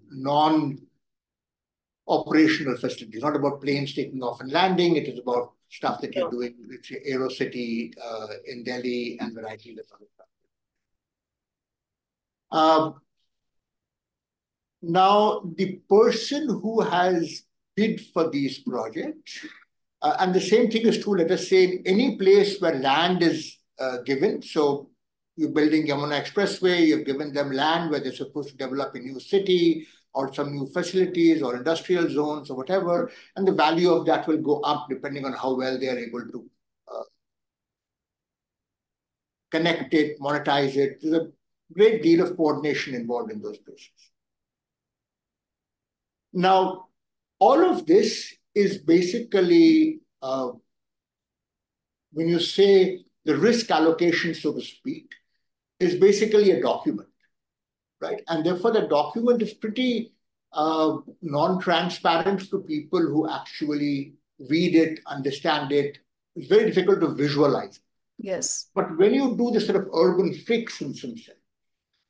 non-operational facilities, not about planes taking off and landing. It is about stuff that you're doing, let's say AeroCity in Delhi and varieties of other stuff. Now, the person who has bid for these projects And the same thing is true, let us say, in any place where land is given. So you're building Yamuna Expressway, you've given them land where they're supposed to develop a new city or some new facilities or industrial zones or whatever, and the value of that will go up depending on how well they are able to connect it, monetize it. There's a great deal of coordination involved in those places. Now, all of this is basically, when you say the risk allocation, so to speak, is basically a document, right? And therefore, the document is pretty non-transparent to people who actually read it, understand it. It's very difficult to visualize. Yes. But when you do this sort of urban fix in some sense,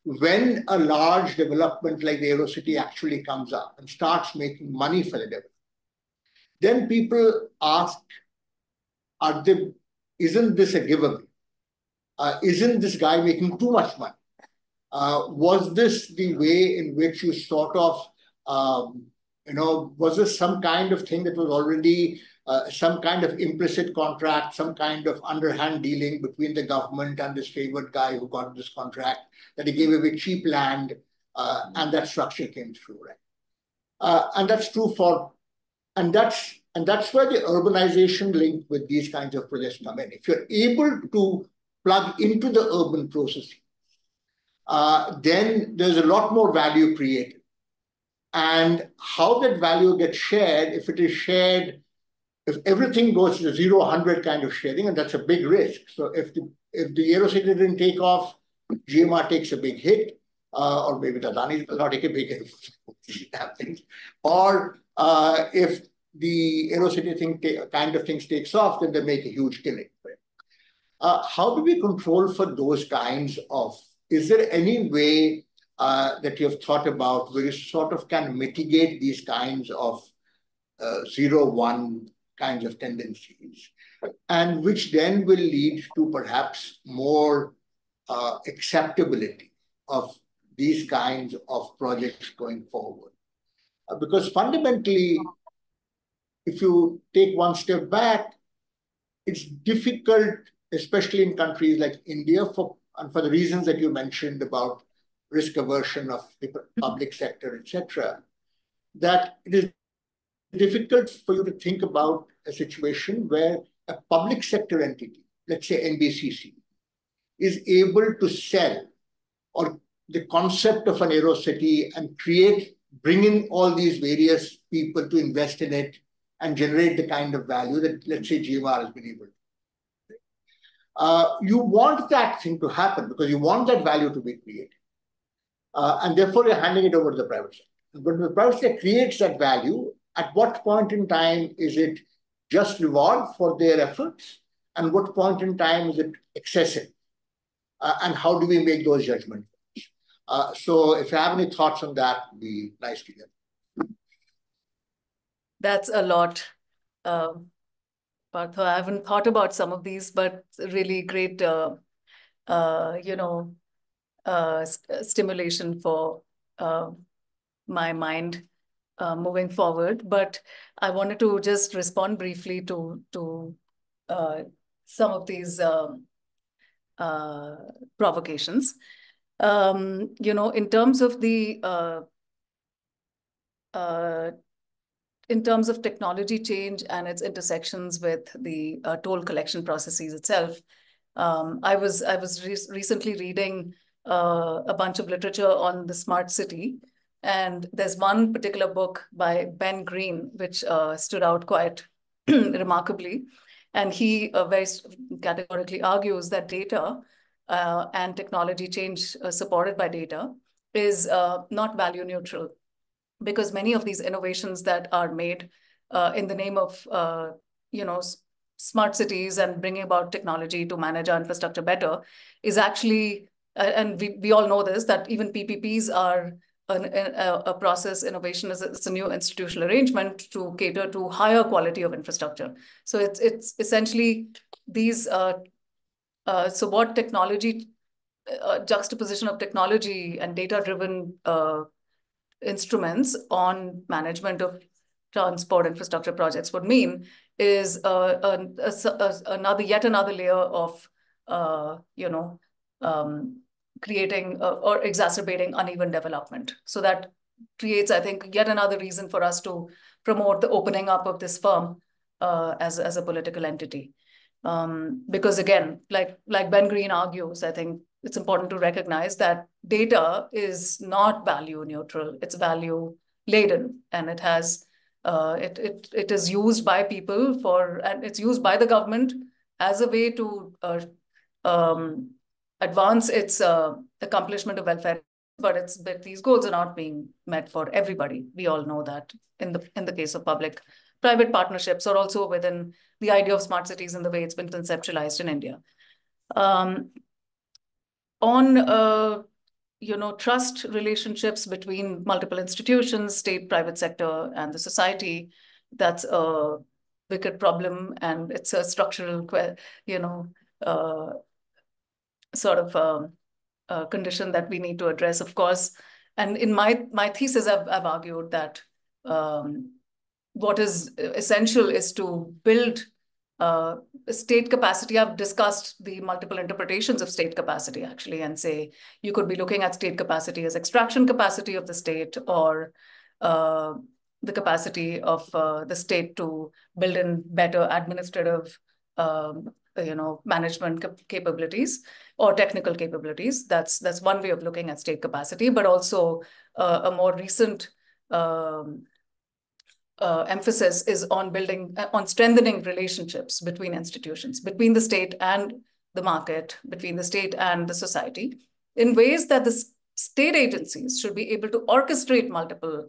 when a large development like the AeroCity actually comes up and starts making money for the developer, then people ask, isn't this a giveaway? Isn't this guy making too much money? Was this the way in which you sort of, was this some kind of thing that was already some kind of implicit contract, some kind of underhand dealing between the government and this favored guy who got this contract, that he gave away cheap land, and that structure came through, right? And that's true for, and that's where the urbanization link with these kinds of projects come in. If you're able to plug into the urban processes, then there's a lot more value created. And how that value gets shared, if it is shared, if everything goes to the 0-100 kind of sharing, and that's a big risk. So if the AeroCity didn't take off, GMR takes a big hit, or maybe the Adani does not take a big hit, or if the AeroCity kind of things takes off, then they make a huge killing. How do we control for those kinds of? Is there any way that you have thought about where you sort of can mitigate these kinds of 0-1 kinds of tendencies, and which then will lead to perhaps more acceptability of these kinds of projects going forward? Because fundamentally, if you take one step back, it's difficult, especially in countries like India, for the reasons that you mentioned about risk aversion of the public sector, etc., that it is difficult for you to think about a situation where a public sector entity, let's say NBCC, is able to sell or the concept of an AeroCity and bring in all these various people to invest in it and generate the kind of value that, let's say, GMR has been able to. You want that thing to happen because you want that value to be created. And therefore, you're handing it over to the private sector. But the private sector creates that value. At what point in time is it just reward for their efforts? And what point in time is it excessive? And how do we make those judgments? So if you have any thoughts on that, it'd be nice to hear. That's a lot, Partha. I haven't thought about some of these, but really great, stimulation for my mind moving forward. But I wanted to just respond briefly to some of these provocations. In terms of technology change and its intersections with the toll collection processes itself, I was recently reading a bunch of literature on the smart city, and there's one particular book by Ben Green which stood out quite remarkably, and he very categorically argues that data and technology change supported by data is not value neutral, because many of these innovations that are made in the name of smart cities and bringing about technology to manage our infrastructure better is actually, and we all know this, that even PPPs are a process innovation. It's a new institutional arrangement to cater to higher quality of infrastructure. So it's essentially these. So what technology, juxtaposition of technology and data-driven instruments on management of transport infrastructure projects would mean is yet another layer of creating or exacerbating uneven development. So that creates, I think, yet another reason for us to promote the opening up of this firm as a political entity. Because again, like Ben Green argues, I think it's important to recognize that data is not value neutral; it's value laden, and it has it is used by people and it's used by the government as a way to advance its accomplishment of welfare. But these goals are not being met for everybody. We all know that in the case of public-private partnerships, or also within the idea of smart cities and the way it's been conceptualized in India. On trust relationships between multiple institutions, state, private sector, and the society, that's a wicked problem, and it's a structural, sort of condition that we need to address, of course. And in my thesis, I've argued that what is essential is to build state capacity. I've discussed the multiple interpretations of state capacity, actually, and say you could be looking at state capacity as extraction capacity of the state, or the capacity of the state to build in better administrative management capabilities or technical capabilities. That's one way of looking at state capacity, but also a more recent emphasis is on strengthening relationships between institutions, between the state and the market, between the state and the society, in ways that the state agencies should be able to orchestrate multiple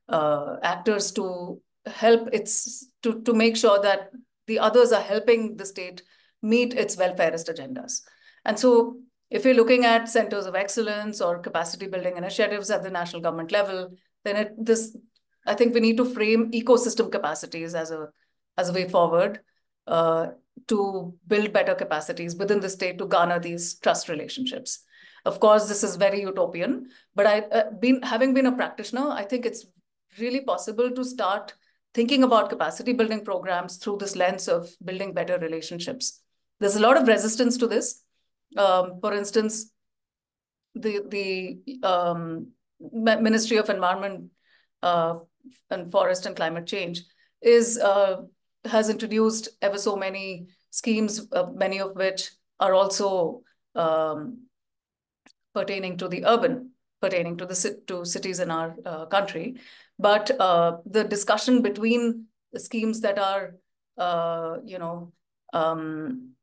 actors to help to make sure that the others are helping the state meet its welfareist agendas. And so if you're looking at centers of excellence or capacity building initiatives at the national government level, then I think we need to frame ecosystem capacities as a way forward to build better capacities within the state to garner these trust relationships. Of course, this is very utopian, but having been a practitioner, I think it's really possible to start thinking about capacity building programs through this lens of building better relationships. There's a lot of resistance to this. For instance, the Ministry of Environment and Forest and Climate Change has introduced ever so many schemes, many of which are also pertaining to the urban, pertaining to cities in our country. But the discussion between the schemes that are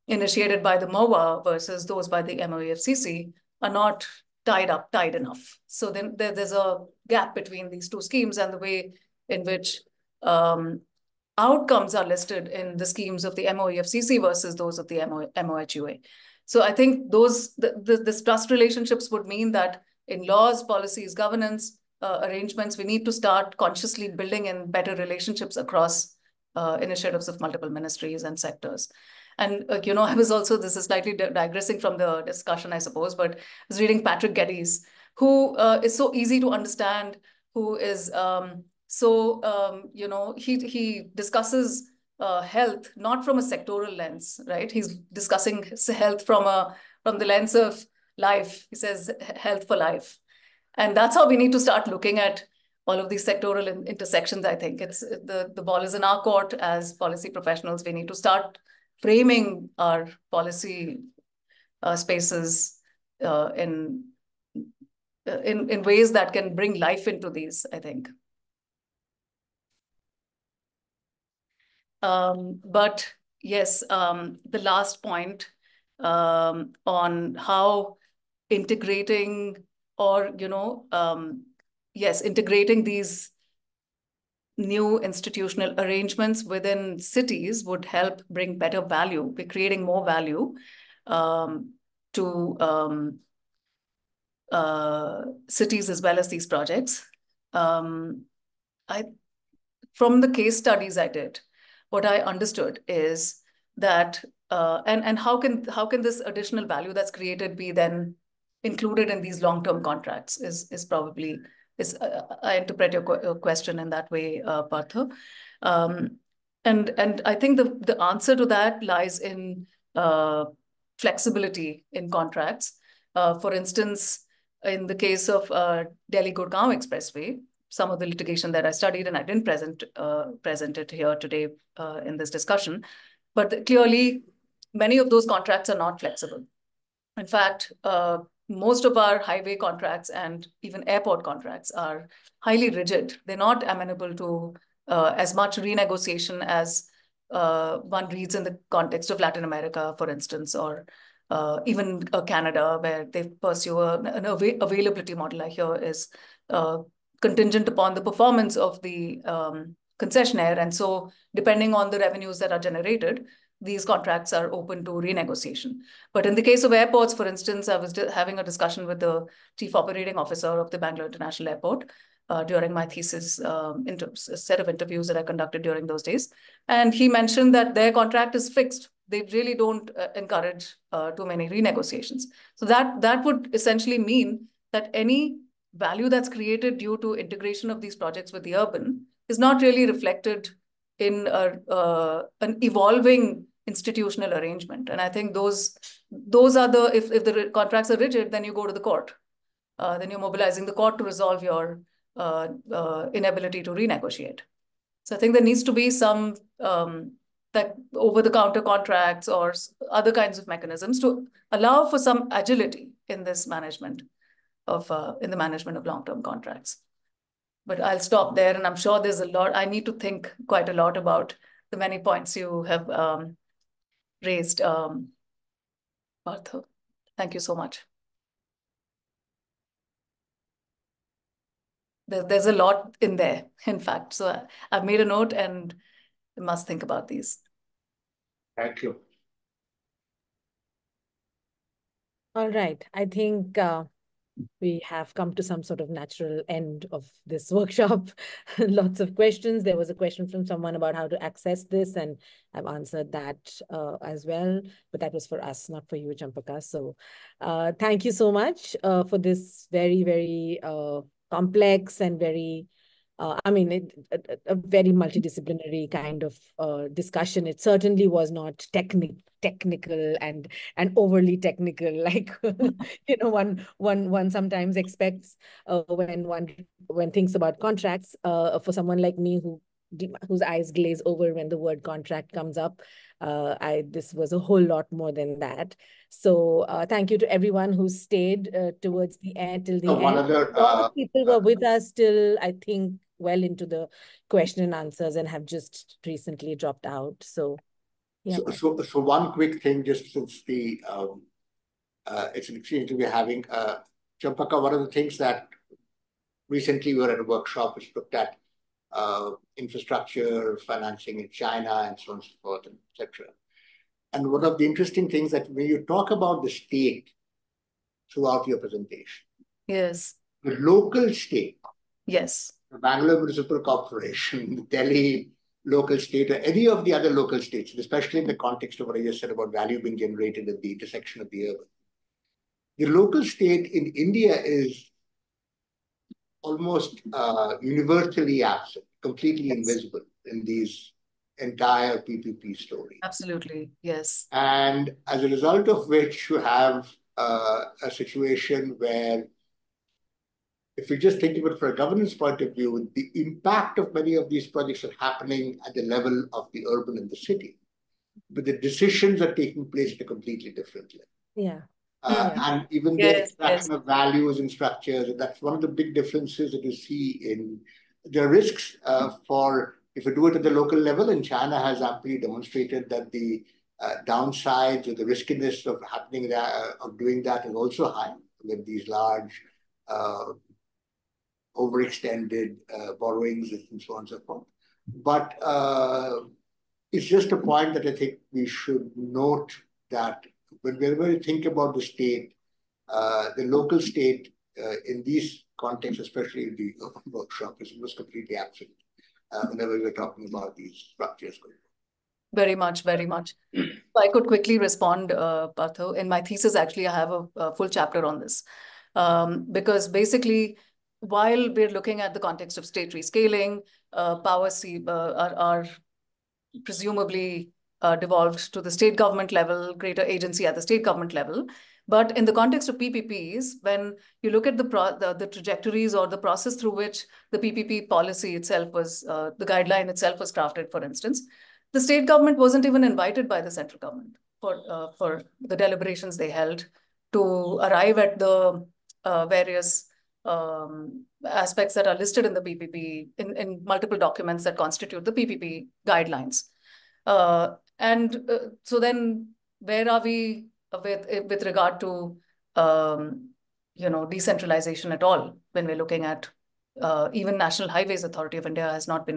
initiated by the MOA versus those by the MOEFCC are not tied enough. So then there's a gap between these two schemes and the way in which outcomes are listed in the schemes of the MOEFCC versus those of the MOHUA. So I think this trust relationships would mean that in laws, policies, governance, arrangements, we need to start consciously building in better relationships across initiatives of multiple ministries and sectors. And, I was also, this is slightly digressing from the discussion, I suppose, but I was reading Patrick Geddes, who is so easy to understand, who is he discusses health not from a sectoral lens, right? He's discussing health from the lens of life. He says health for life. And that's how we need to start looking at all of these sectoral intersections. I think it's the ball is in our court as policy professionals. We need to start framing our policy spaces in ways that can bring life into these, I think. But yes, the last point on how integrating or, integrating these new institutional arrangements within cities would help bring better value. We're creating more value to cities as well as these projects. From the case studies I did, what I understood is that, and how can this additional value that's created be then included in these long-term contracts is probably, I interpret your question in that way, Partha. And I think the answer to that lies in flexibility in contracts. For instance, in the case of Delhi-Gurgaon Expressway, some of the litigation that I studied, and I didn't present it here today in this discussion, but clearly many of those contracts are not flexible. In fact, most of our highway contracts and even airport contracts are highly rigid. They're not amenable to as much renegotiation as one reads in the context of Latin America, for instance, or even Canada, where they pursue an availability model. I hear is contingent upon the performance of the concessionaire. And so depending on the revenues that are generated, these contracts are open to renegotiation. But in the case of airports, for instance, I was having a discussion with the chief operating officer of the Bangalore International Airport during my thesis set of interviews that I conducted during those days. And he mentioned that their contract is fixed. They really don't encourage too many renegotiations. So that would essentially mean that any value that's created due to integration of these projects with the urban is not really reflected in an evolving institutional arrangement. And I think those are the, if the contracts are rigid, then you go to the court. Then you're mobilizing the court to resolve your inability to renegotiate. So I think there needs to be some that over-the-counter contracts or other kinds of mechanisms to allow for some agility in this management of in the management of long-term contracts. But I'll stop there, and I'm sure there's a lot. I need to think quite a lot about the many points you have raised, Partha. Thank you so much. There's a lot in there, in fact. So I've made a note and must think about these. Thank you. All right. I think we have come to some sort of natural end of this workshop. Lots of questions. There was a question from someone about how to access this, and I've answered that as well. But that was for us, not for you, Champaka. So thank you so much for this very, very complex and very, I mean, a very multidisciplinary kind of discussion. It certainly was not technical and overly technical, like one sometimes expects when thinks about contracts. For someone like me whose eyes glaze over when the word contract comes up, this was a whole lot more than that. So thank you to everyone who stayed towards the end till the end. Other, a lot of people were with us till, I think, well into the question and answers and have just recently dropped out. So yeah. So one quick thing, just since the it's an exchange we're having. Champaka, one of the things that recently we were at a workshop which looked at infrastructure financing in China and so on and so forth, and etc. And one of the interesting things that when you talk about the state throughout your presentation, yes, the local state, yes, the Bangalore Municipal Corporation, the Delhi local state, or any of the other local states, especially in the context of what I just said about value being generated at the intersection of the urban. The local state in India is almost universally absent, completely invisible in these entire PPP story. Absolutely, yes. And as a result of which, you have a situation where, if you just think of it from a governance point of view, the impact of many of these projects are happening at the level of the urban and the city, but the decisions are taking place at a completely different level. Yeah. And even the extraction of values and structures, and that's one of the big differences that you see in the risks for, if you do it at the local level, and China has amply demonstrated that the downsides or the riskiness of happening that, of doing that is also high with these large overextended borrowings and so on and so forth. But it's just a point that I think we should note that whenever you think about the state, the local state in these contexts, especially in the workshop, is almost completely absent whenever we're talking about these structures. Very much, very much. So I could quickly respond, Partha. In my thesis, actually, I have a full chapter on this. Because basically, while we're looking at the context of state rescaling, our presumably devolved to the state government level, greater agency at the state government level. But in the context of PPPs, when you look at the trajectories or the process through which the PPP policy itself was, the guideline itself was crafted, for instance, the state government wasn't even invited by the central government for the deliberations they held to arrive at the various aspects that are listed in the PPP, in multiple documents that constitute the PPP guidelines. So then where are we with regard to decentralization at all when we're looking at even National Highways Authority of India has not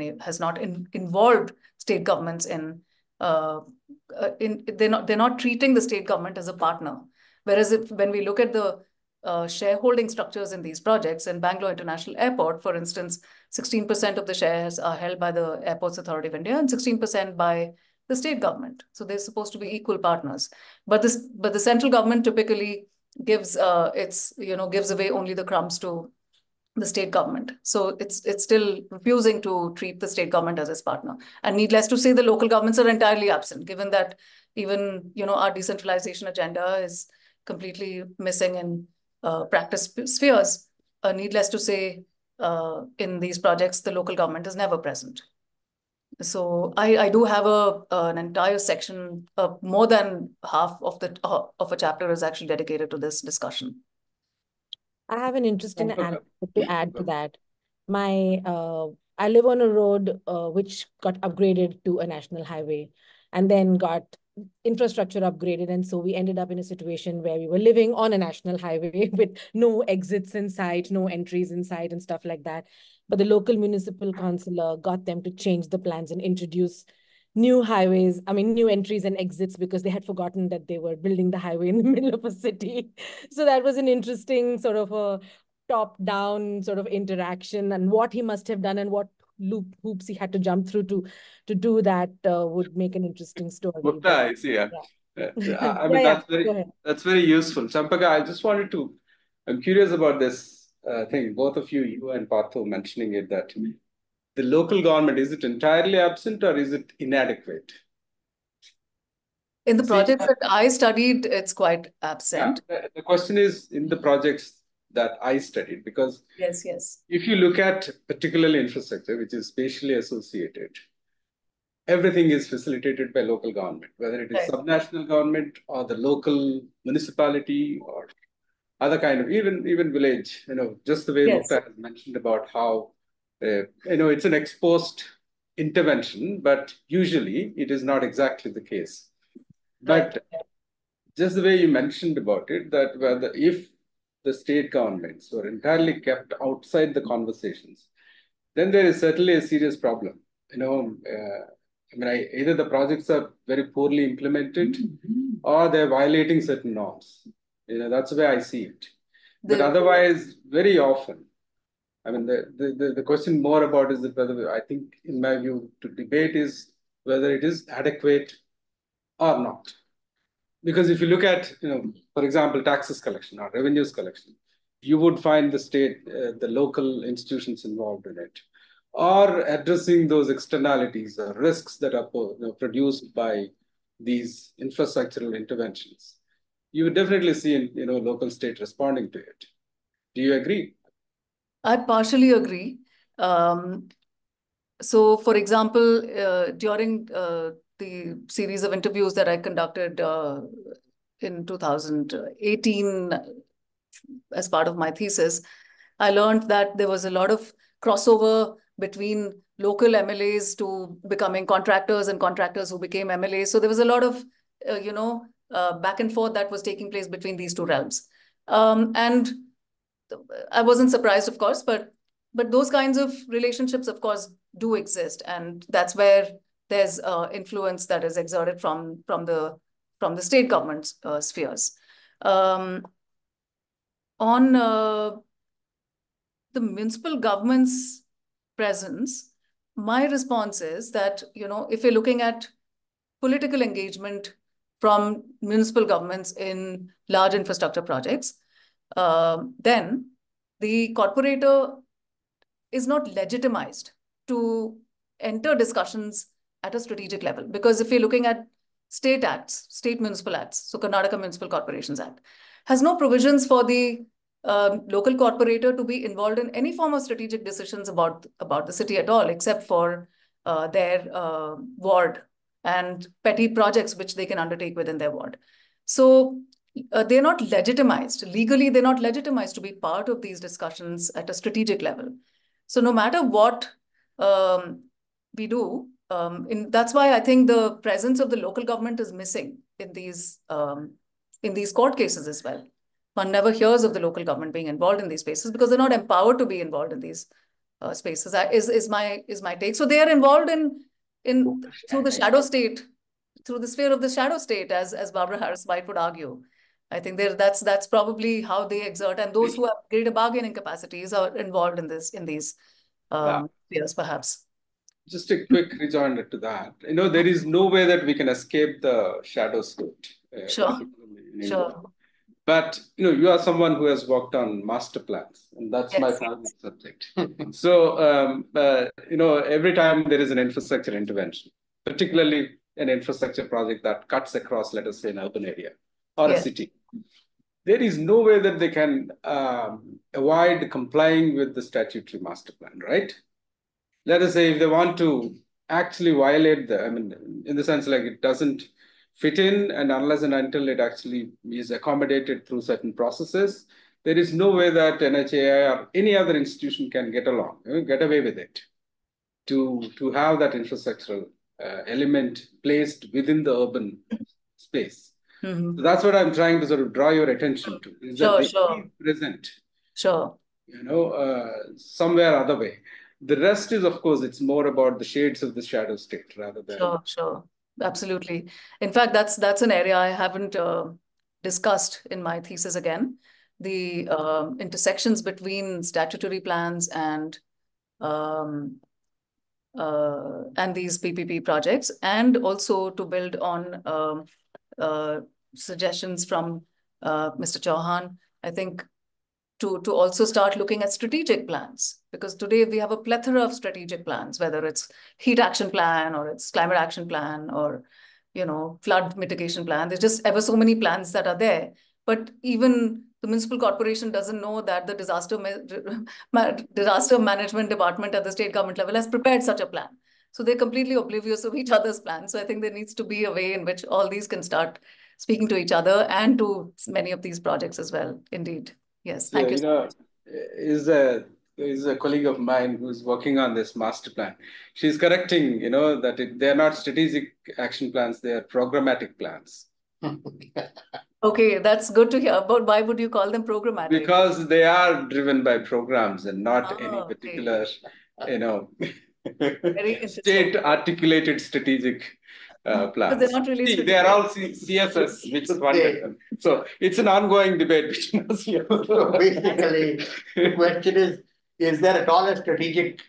involved state governments in they're not treating the state government as a partner. Whereas when we look at the shareholding structures in these projects, in Bangalore International Airport, for instance, 16% of the shares are held by the Airports Authority of India and 16% by the state government. So they're supposed to be equal partners. But the central government typically gives gives away only the crumbs to the state government. So it's still refusing to treat the state government as its partner. And needless to say, the local governments are entirely absent, given that even our decentralization agenda is completely missing in practice spheres. Needless to say, in these projects, the local government is never present. So I do have an entire section, more than half of a chapter is actually dedicated to this discussion. I have an interesting anecdote to add to that. I live on a road which got upgraded to a national highway and then got infrastructure upgraded. And so we ended up in a situation where we were living on a national highway with no exits in sight, no entries in sight and stuff like that. But the local municipal councillor got them to change the plans and introduce new highways, new entries and exits, because they had forgotten that they were building the highway in the middle of a city. So that was an interesting sort of a top-down sort of interaction, and what he must have done and what hoops he had to jump through to do that would make an interesting story. Mukta, I see. Yeah. I mean, that's very useful. Champaka, I just wanted to, I'm curious about this thing. Both of you and Partho mentioning it, that the local government, is it entirely absent or is it inadequate? In the projects that I studied, it's quite absent. Yeah, the question is in the projects that I studied, because yes, if you look at particularly infrastructure, which is spatially associated, everything is facilitated by local government, whether it is subnational government or the local municipality or other kind of, even village, just the way Mukta has mentioned about how, it's an ex post intervention, but usually it is not exactly the case. But just the way you mentioned about it, that if the state governments were entirely kept outside the conversations, then there is certainly a serious problem. Either the projects are very poorly implemented or they're violating certain norms. That's the way I see it. But otherwise, very often, the question more about is that whether, I think, in my view, to debate is whether it is adequate or not. Because if you look at, for example, taxes collection or revenues collection, you would find the state, the local institutions involved in it, or addressing those externalities or risks that are produced by these infrastructural interventions. You would definitely see, local state responding to it. Do you agree? I partially agree. So, for example, during the series of interviews that I conducted in 2018 as part of my thesis, I learned that there was a lot of crossover between local MLAs to becoming contractors and contractors who became MLAs. So there was a lot of, back and forth that was taking place between these two realms. And I wasn't surprised, of course, but those kinds of relationships, of course, do exist. And that's where there's influence that is exerted from the state government spheres. On the municipal government's presence, my response is that, if you're looking at political engagement from municipal governments in large infrastructure projects, then the corporator is not legitimized to enter discussions at a strategic level. Because if you're looking at state acts, state municipal acts, so Karnataka Municipal Corporations Act, has no provisions for the local corporator to be involved in any form of strategic decisions about the city at all, except for their ward and petty projects which they can undertake within their ward. So they're not legitimized. Legally, they're not legitimized to be part of these discussions at a strategic level. So no matter what we do, that's why I think the presence of the local government is missing in these court cases as well. One never hears of the local government being involved in these spaces because they're not empowered to be involved in these spaces. That is my take. So they are involved through the shadow state, through the sphere of the shadow state, as Barbara Harris White would argue. I think that's probably how they exert, and those who have greater bargaining capacities are involved in these spheres, perhaps. Just a quick rejoinder to that. There is no way that we can escape the shadow state. Sure. Sure. But you are someone who has worked on master plans, and that's my favorite subject. So every time there is an infrastructure intervention, particularly an infrastructure project that cuts across, let us say, an urban area or a city, there is no way that they can avoid complying with the statutory master plan, right? Let us say if they want to actually violate in the sense like it doesn't fit in, and unless and until it actually is accommodated through certain processes, there is no way that NHAI or any other institution can get away with it to have that infrastructural element placed within the urban space. Mm-hmm. So that's what I'm trying to sort of draw your attention to, is that they be present, somewhere other way. The rest is, of course, it's more about the shades of the shadow state rather than. Sure. Absolutely. In fact, that's an area I haven't discussed in my thesis again. The intersections between statutory plans and these PPP projects, and also to build on suggestions from Mr. Chauhan, I think to also start looking at strategic plans, because today we have a plethora of strategic plans, whether it's heat action plan or it's climate action plan or flood mitigation plan. There's just ever so many plans that are there, but even the municipal corporation doesn't know that the disaster management department at the state government level has prepared such a plan. So they're completely oblivious of each other's plans. So I think there needs to be a way in which all these can start speaking to each other and to many of these projects as well. Indeed. Yes, thank you so much. Is a colleague of mine who's working on this master plan. She's correcting, that they're not strategic action plans, they are programmatic plans. Okay, that's good to hear. But why would you call them programmatic? Because they are driven by programs and not any particular, state articulated strategitic plans. But they're not really strategic. They are all CSS, which is funded. So it's an ongoing debate between us here. So basically, the question is there at all a strategic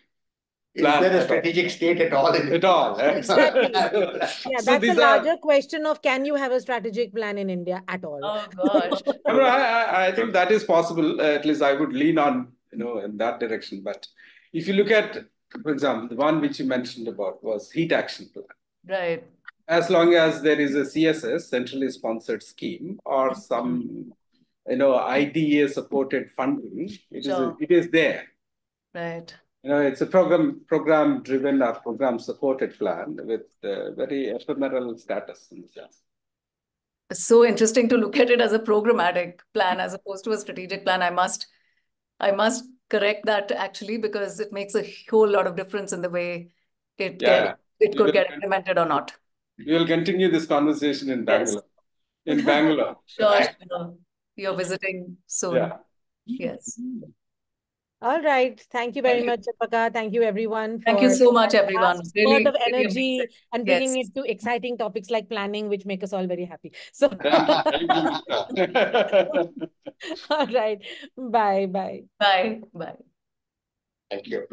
state at all? At all. Exactly. Yeah, that's a larger question of, can you have a strategic plan in India at all? Oh gosh. I think that is possible. At least I would lean on, in that direction. But if you look at, for example, the one which you mentioned about was heat action plan. Right. As long as there is a CSS, centrally sponsored scheme, or some, IDA supported funding, it is there. Right. It's a program driven or program supported plan with very ephemeral status in the sense. It's so interesting to look at it as a programmatic plan as opposed to a strategic plan. I must correct that actually, because it makes a whole lot of difference in the way it could get implemented or not. We will continue this conversation in Bangalore. Yes. In Bangalore. Sure. You're visiting soon. Yeah. Yes. All right. Thank you very much, Champaka. Thank you, everyone. Thank you so much, everyone. Really, of energy and bringing it to exciting topics like planning, which make us all very happy. So, all right. Bye. Bye. Thank you. Thank you.